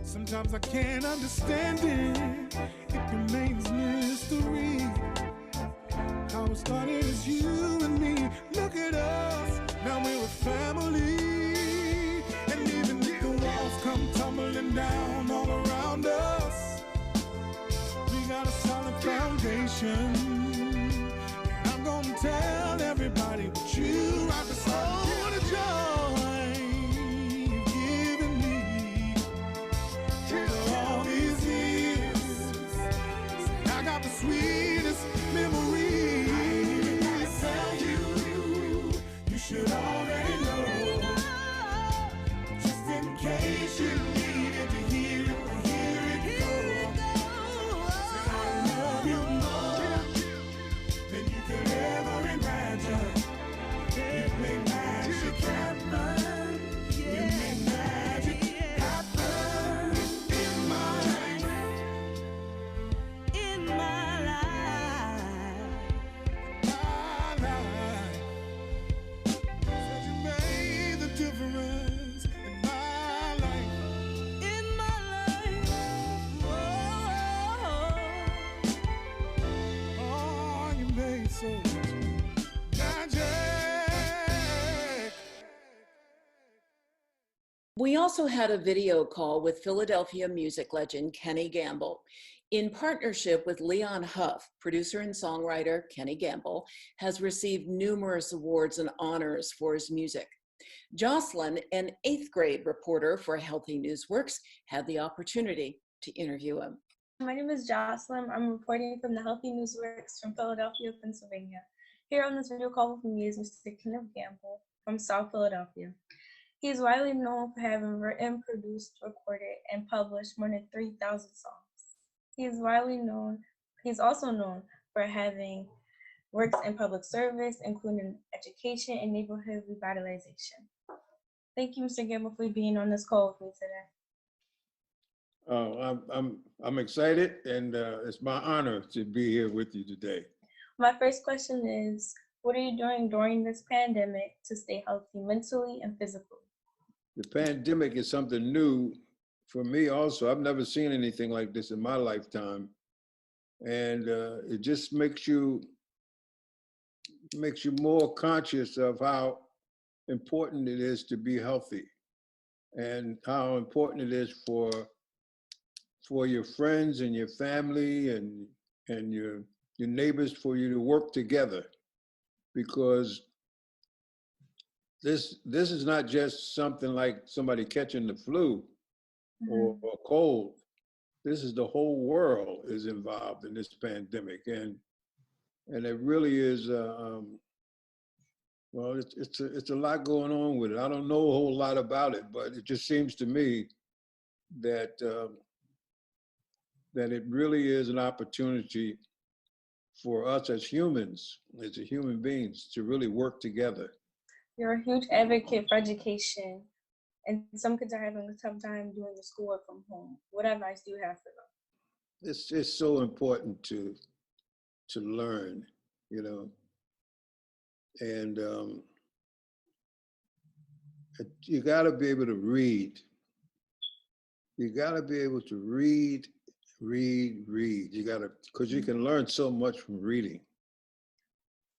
Sometimes I can't understand it. It remains mystery. How it started as you and me. Look at us, now we're a family. We also had a video call with Philadelphia music legend Kenny Gamble. In partnership with Leon Huff, producer and songwriter Kenny Gamble has received numerous awards and honors for his music. Jocelyn, an 8th grade reporter for Healthy NewsWorks, had the opportunity to interview him. My name is Jocelyn. I'm reporting from the Healthy NewsWorks from Philadelphia, Pennsylvania. Here on this video call with me is Mr. Kenny Gamble from South Philadelphia. He is widely known for having written, produced, recorded, and published more than 3,000 songs. He is also known for having works in public service, including education and neighborhood revitalization. Thank you, Mr. Gamble, for being on this call with me today. Oh, I'm excited, and it's my honor to be here with you today. My first question is, what are you doing during this pandemic to stay healthy mentally and physically? The pandemic is something new for me also. I've never seen anything like this in my lifetime. And it just makes you more conscious of how important it is to be healthy and how important it is for your friends and your family and your neighbors, for you to work together, because this is not just something like somebody catching the flu or a cold. This is the whole world is involved in this pandemic, and it really is. Well, it's a lot going on with it. I don't know a whole lot about it, but it just seems to me that that it really is an opportunity for us as humans, as human beings, to really work together. You're a huge advocate for education, and some kids are having a tough time doing the schoolwork from home. What advice do you have for them? It's so important to learn, you know, and you got to be able to read. You got to be able to read. You got to, because you can learn so much from reading.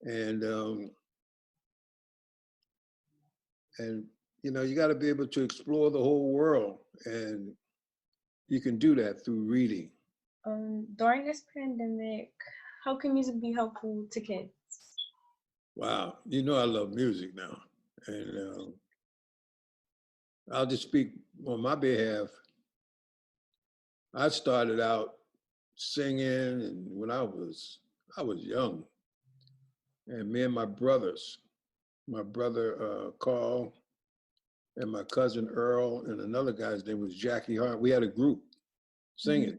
And you know, you got to be able to explore the whole world, and you can do that through reading. During this pandemic, how can music be helpful to kids? Wow, you know I love music now, and I'll just speak on my behalf. I started out singing, and when I was young, and me and my brothers, my brother Carl, and my cousin Earl, and another guy's name was Jackie Judd. We had a group singing.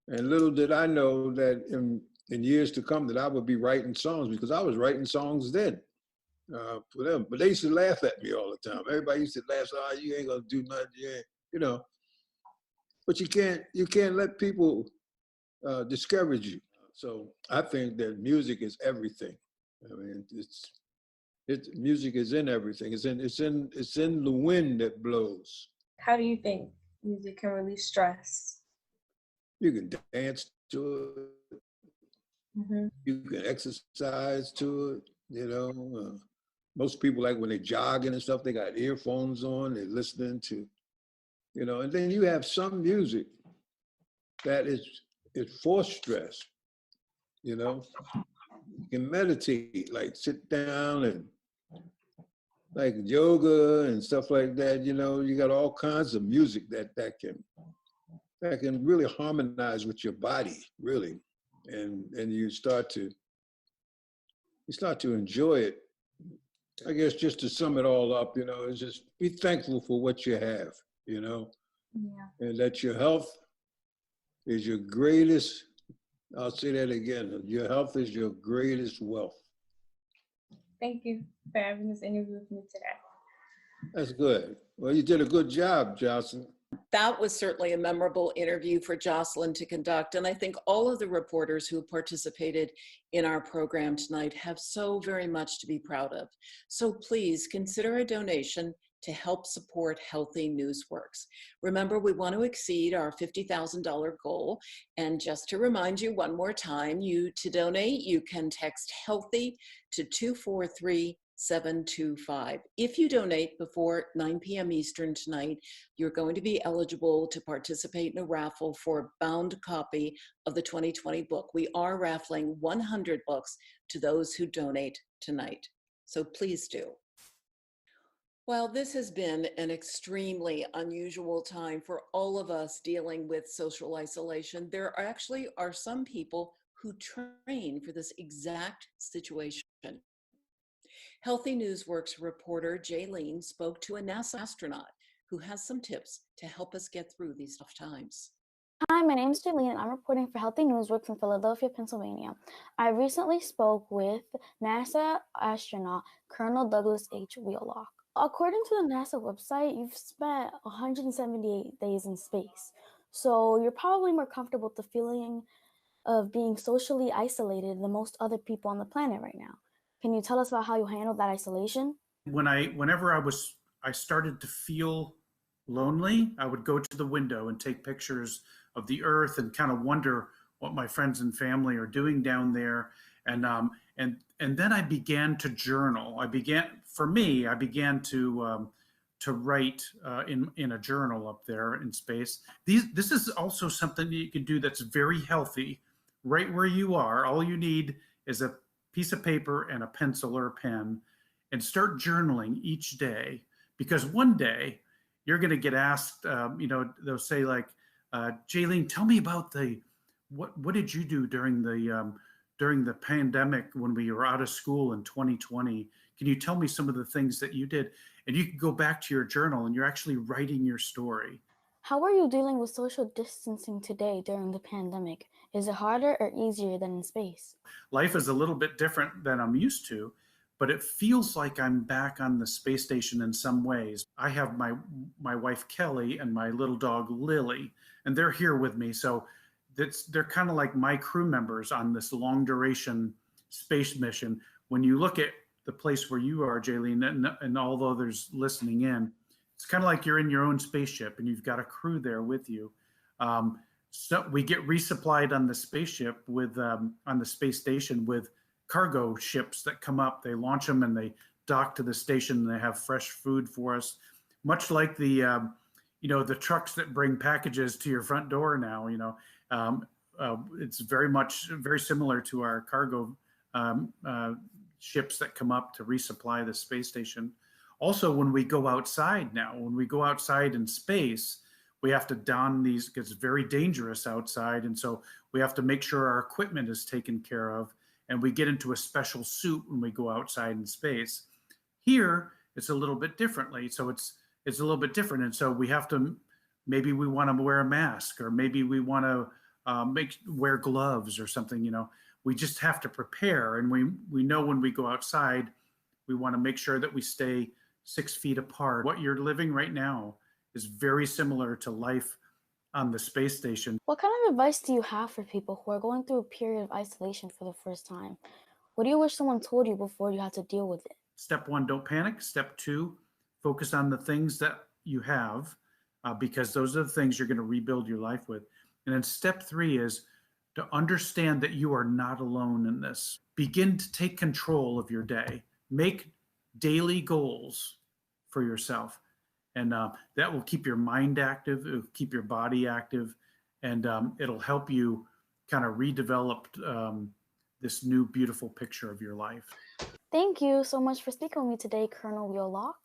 And little did I know that in years to come that I would be writing songs, because I was writing songs then for them. But they used to laugh at me all the time. Everybody used to laugh, "Oh, you ain't gonna do nothing, you know." But you can't let people discourage you. So I think that music is everything. I mean, music is in everything. It's in the wind that blows. How do you think music can release stress? You can dance to it. You can exercise to it. You know, most people, like when they're jogging and stuff, they got earphones on. They're listening to, you know. And then you have some music that is for stress. You know, you can meditate, like sit down and like yoga and stuff like that. You know, you got all kinds of music that can really harmonize with your body, really, and you start to enjoy it. I guess just to sum it all up, you know, is just be thankful for what you have, you know, and that your health is your greatest. I'll say that again. Your health is your greatest wealth. Thank you for having this interview with me today. That's good. Well, you did a good job, Jocelyn. That was certainly a memorable interview for Jocelyn to conduct. And I think all of the reporters who participated in our program tonight have so very much to be proud of. So please consider a donation to help support Healthy NewsWorks. Remember, we want to exceed our $50,000 goal. And just to remind you one more time, to donate, you can text HEALTHY to 243 725. If you donate before 9 p.m. Eastern tonight, you're going to be eligible to participate in a raffle for a bound copy of the 2020 book. We are raffling 100 books to those who donate tonight. So please do. While this has been an extremely unusual time for all of us dealing with social isolation, there actually are some people who train for this exact situation. Healthy NewsWorks reporter Jaylene spoke to a NASA astronaut who has some tips to help us get through these tough times. Hi, my name is Jaylene, and I'm reporting for Healthy NewsWorks in Philadelphia, Pennsylvania. I recently spoke with NASA astronaut Colonel Douglas H. Wheelock. According to the NASA website, you've spent 178 days in space, so you're probably more comfortable with the feeling of being socially isolated than most other people on the planet right now. Can you tell us about how you handled that isolation? Whenever I started to feel lonely, I would go to the window and take pictures of the Earth and kind of wonder what my friends and family are doing down there. And then I began to journal. I began to write in a journal up there in space. This is also something that you can do that's very healthy, right where you are. All you need is a piece of paper and a pencil or a pen, and start journaling each day, because one day you're going to get asked, they'll say like, Jaylene, tell me about what did you do during the pandemic when we were out of school in 2020? Can you tell me some of the things that you did? And you can go back to your journal and you're actually writing your story. How are you dealing with social distancing today during the pandemic? Is it harder or easier than in space? Life is a little bit different than I'm used to, but it feels like I'm back on the space station in some ways. I have my wife Kelly and my little dog Lily, and they're here with me. So they're kind of like my crew members on this long duration space mission. When you look at the place where you are, Jaylene, and all the others listening in, it's kind of like you're in your own spaceship and you've got a crew there with you. So we get resupplied on the spaceship on the space station with cargo ships that come up. They launch them and they dock to the station and they have fresh food for us, much like the trucks that bring packages to your front door now. It's very similar to our cargo ships that come up to resupply the space station. Also, when we go outside in space, we have to don these because it's very dangerous outside. And so we have to make sure our equipment is taken care of. And we get into a special suit when we go outside in space. Here, it's a little bit differently. So it's a little bit different. And so maybe we want to wear a mask, or maybe we want to wear gloves or something. We just have to prepare. And we know when we go outside, we want to make sure that we stay 6 feet apart. What you're living right now is very similar to life on the space station. What kind of advice do you have for people who are going through a period of isolation for the first time? What do you wish someone told you before you had to deal with it? Step 1, don't panic. Step 2, focus on the things that you have, because those are the things you're going to rebuild your life with. And then step 3 is to understand that you are not alone in this. Begin to take control of your day. Make daily goals for yourself. And that will keep your mind active, it'll keep your body active, and it'll help you kind of redevelop this new beautiful picture of your life. Thank you so much for speaking with me today, Colonel Wheelock.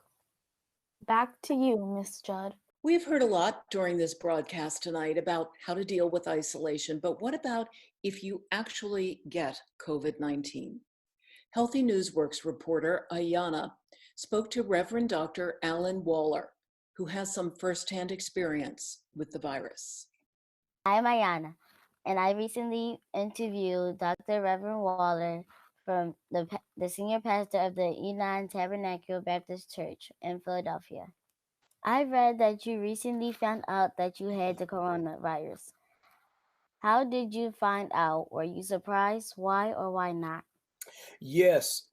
Back to you, Miss Judd. We've heard a lot during this broadcast tonight about how to deal with isolation, but what about if you actually get COVID-19? Healthy NewsWorks reporter Ayana spoke to Reverend Dr. Alan Waller, who has some firsthand experience with the virus. I'm Ayana, and I recently interviewed Dr. Reverend Waller from the senior pastor of the Enon Tabernacle Baptist Church in Philadelphia. I read that you recently found out that you had the coronavirus. How did you find out? Were you surprised? Why or why not? Yes,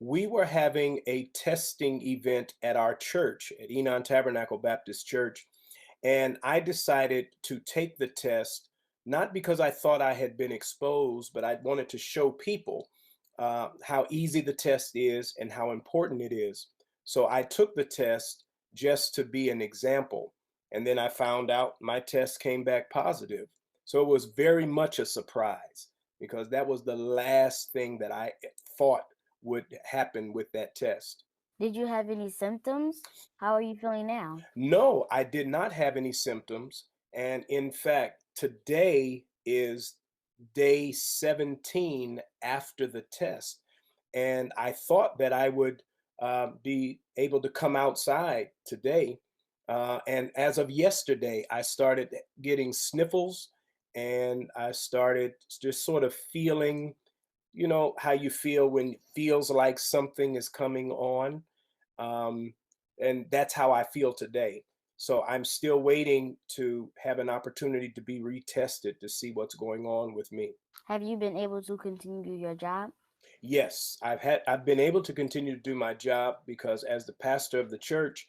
we were having a testing event at our church, at Enon Tabernacle Baptist Church, and I decided to take the test, not because I thought I had been exposed, but I wanted to show people how easy the test is and how important it is. So I took the test just to be an example. And then I found out my test came back positive. So it was very much a surprise because that was the last thing that I thought would happen with that test. Did you have any symptoms? How are you feeling now? No, I did not have any symptoms. And in fact, today is day 17 after the test. And I thought that I would be able to come outside today. And as of yesterday, I started getting sniffles and I started just sort of feeling, you know, how you feel when it feels like something is coming on. And that's how I feel today. So I'm still waiting to have an opportunity to be retested to see what's going on with me. Have you been able to continue your job? Yes, I've been able to continue to do my job because as the pastor of the church,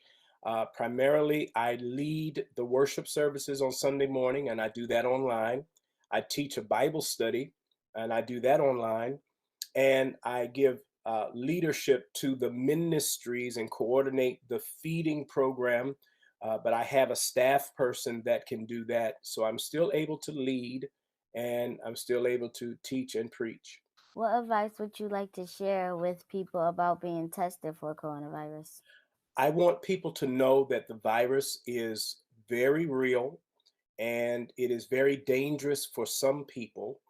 primarily I lead the worship services on Sunday morning and I do that online. I teach a Bible study and I do that online. And I give leadership to the ministries and coordinate the feeding program. But I have a staff person that can do that. So I'm still able to lead and I'm still able to teach and preach. What advice would you like to share with people about being tested for coronavirus? I want people to know that the virus is very real and it is very dangerous for some people.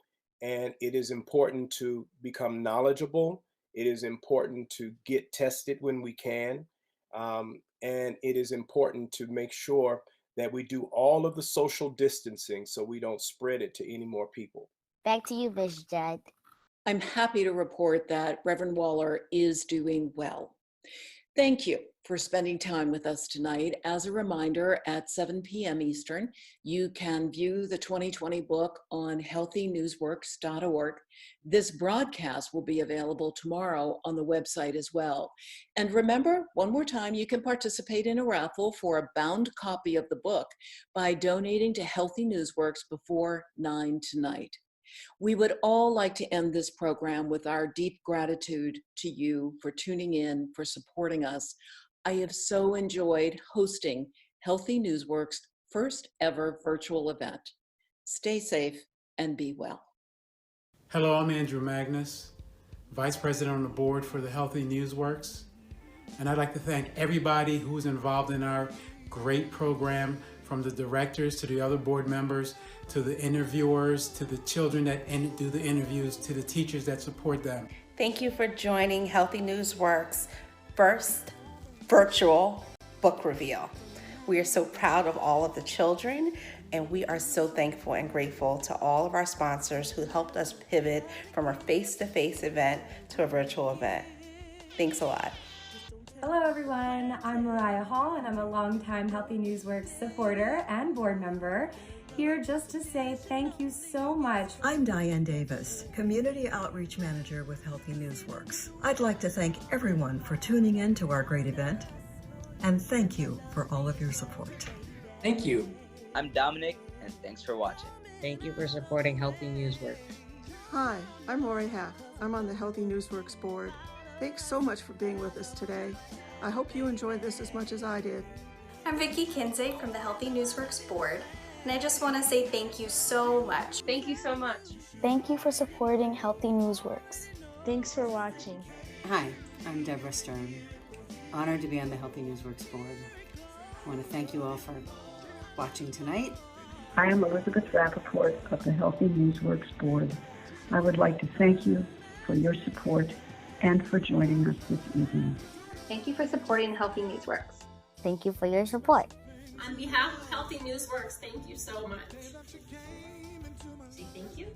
And it is important to become knowledgeable. It is important to get tested when we can. And it is important to make sure that we do all of the social distancing so we don't spread it to any more people. Back to you, Ms. Judd. I'm happy to report that Reverend Waller is doing well. Thank you for spending time with us tonight. As a reminder, at 7 p.m. Eastern, you can view the 2020 book on healthynewsworks.org. This broadcast will be available tomorrow on the website as well. And remember, one more time, you can participate in a raffle for a bound copy of the book by donating to Healthy Newsworks before 9 tonight. We would all like to end this program with our deep gratitude to you for tuning in, for supporting us. I have so enjoyed hosting Healthy Newsworks' first ever virtual event. Stay safe and be well. Hello, I'm Andrew Magnus, Vice President on the board for the Healthy Newsworks. And I'd like to thank everybody who's involved in our great program, from the directors to the other board members, to the interviewers, to the children that do the interviews, to the teachers that support them. Thank you for joining Healthy Newsworks' first virtual book reveal. We are so proud of all of the children, and we are so thankful and grateful to all of our sponsors who helped us pivot from a face-to-face event to a virtual event. Thanks a lot. Hello everyone, I'm Mariah Hall and I'm a longtime Healthy Newsworks supporter and board member. Here just to say thank you so much. I'm Diane Davis, Community Outreach Manager with Healthy Newsworks. I'd like to thank everyone for tuning in to our great event, and thank you for all of your support. Thank you. I'm Dominic, and thanks for watching. Thank you for supporting Healthy Newsworks. Hi, I'm Lori Hack. I'm on the Healthy Newsworks board. Thanks so much for being with us today. I hope you enjoyed this as much as I did. I'm Vicki Kinsey from the Healthy Newsworks board, and I just want to say thank you so much. Thank you so much. Thank you for supporting Healthy Newsworks. Thanks for watching. Hi, I'm Deborah Stern. Honored to be on the Healthy Newsworks board. I want to thank you all for watching tonight. I am Elizabeth Rappaport of the Healthy Newsworks board. I would like to thank you for your support and for joining us this evening. Thank you for supporting Healthy Newsworks. Thank you for your support. On behalf of Healthy Newsworks, thank you so much. Say thank you.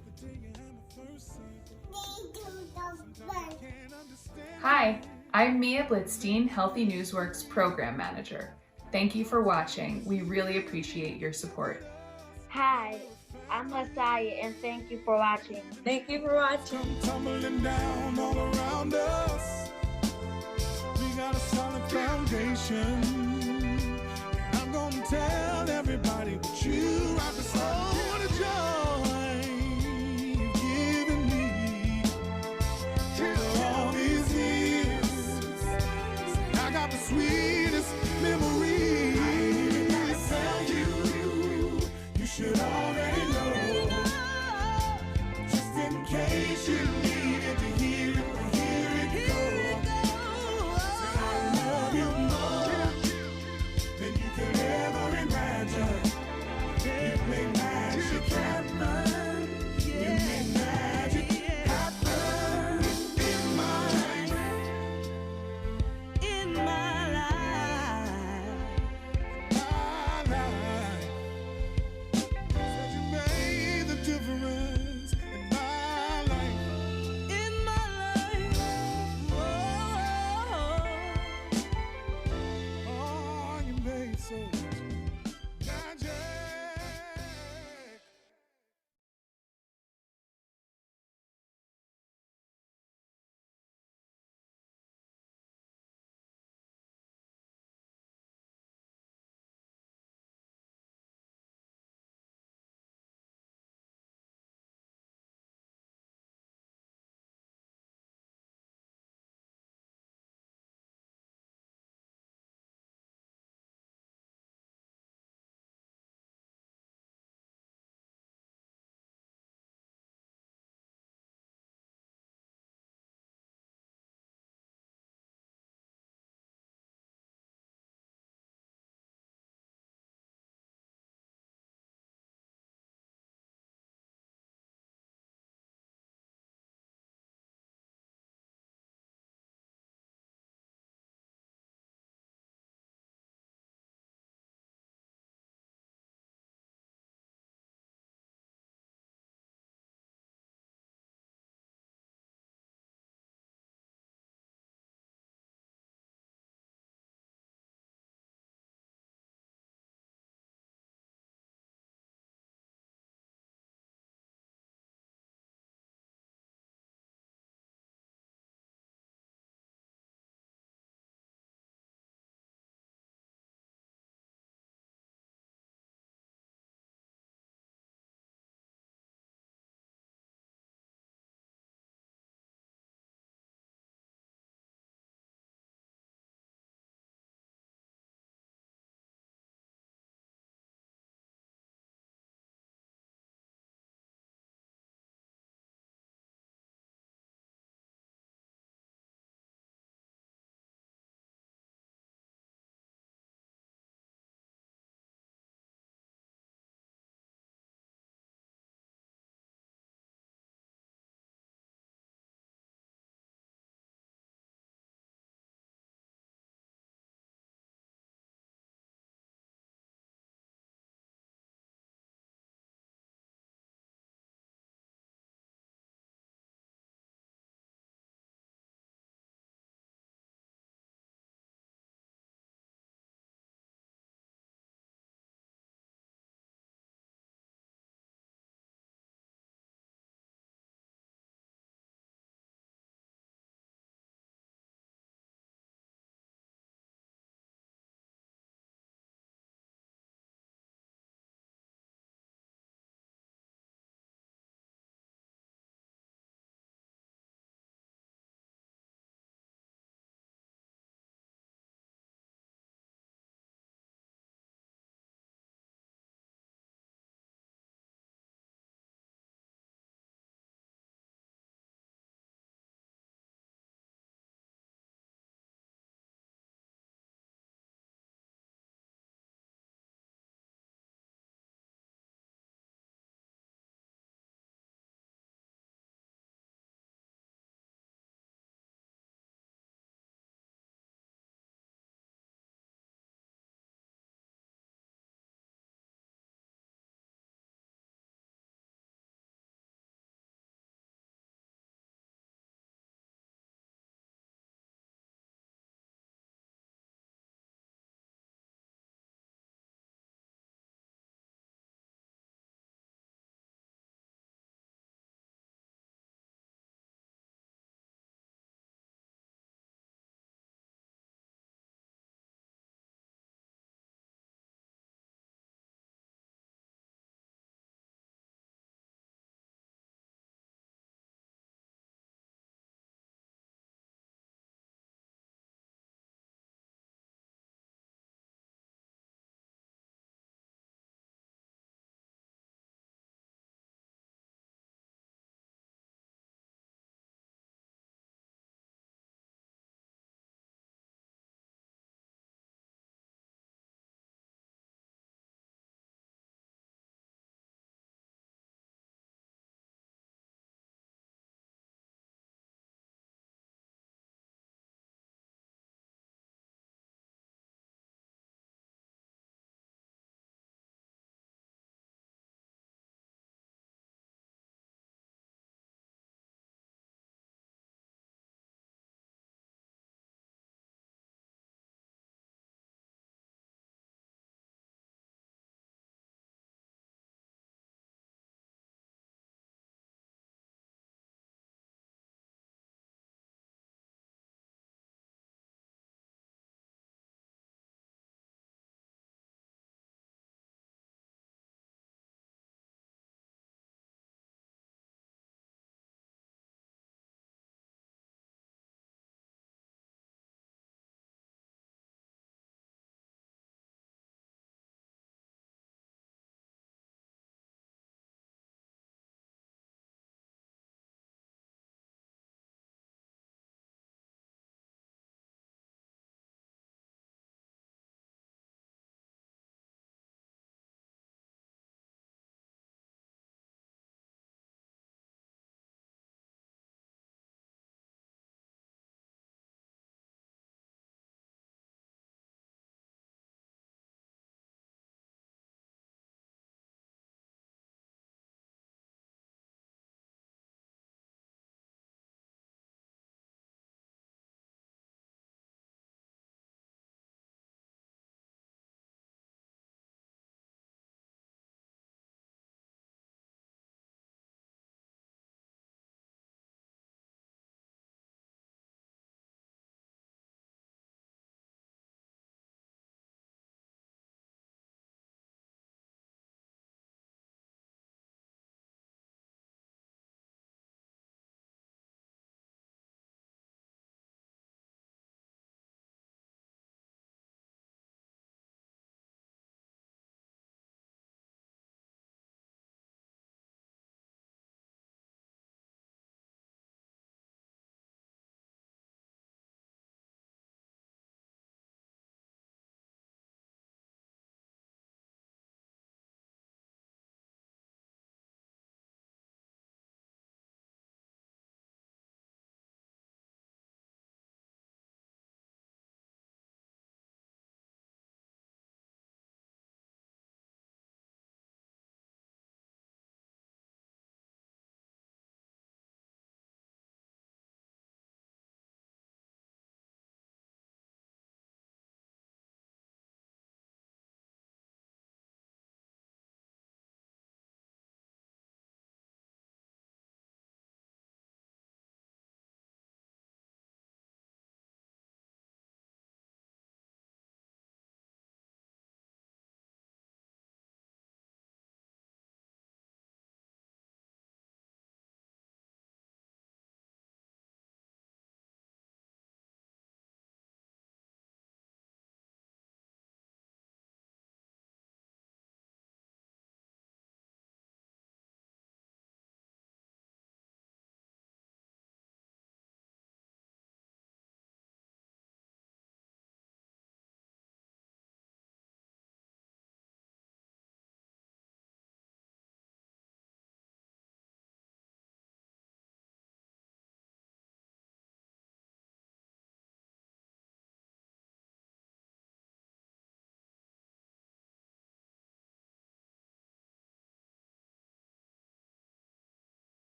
Hi, I'm Mia Blitzstein, Healthy Newsworks Program Manager. Thank you for watching. We really appreciate your support. Hi, I'm Messiah, and thank you for watching. Thank you for watching. Tumbling down all around us. We got a solid foundation. And I'm gonna tell everybody what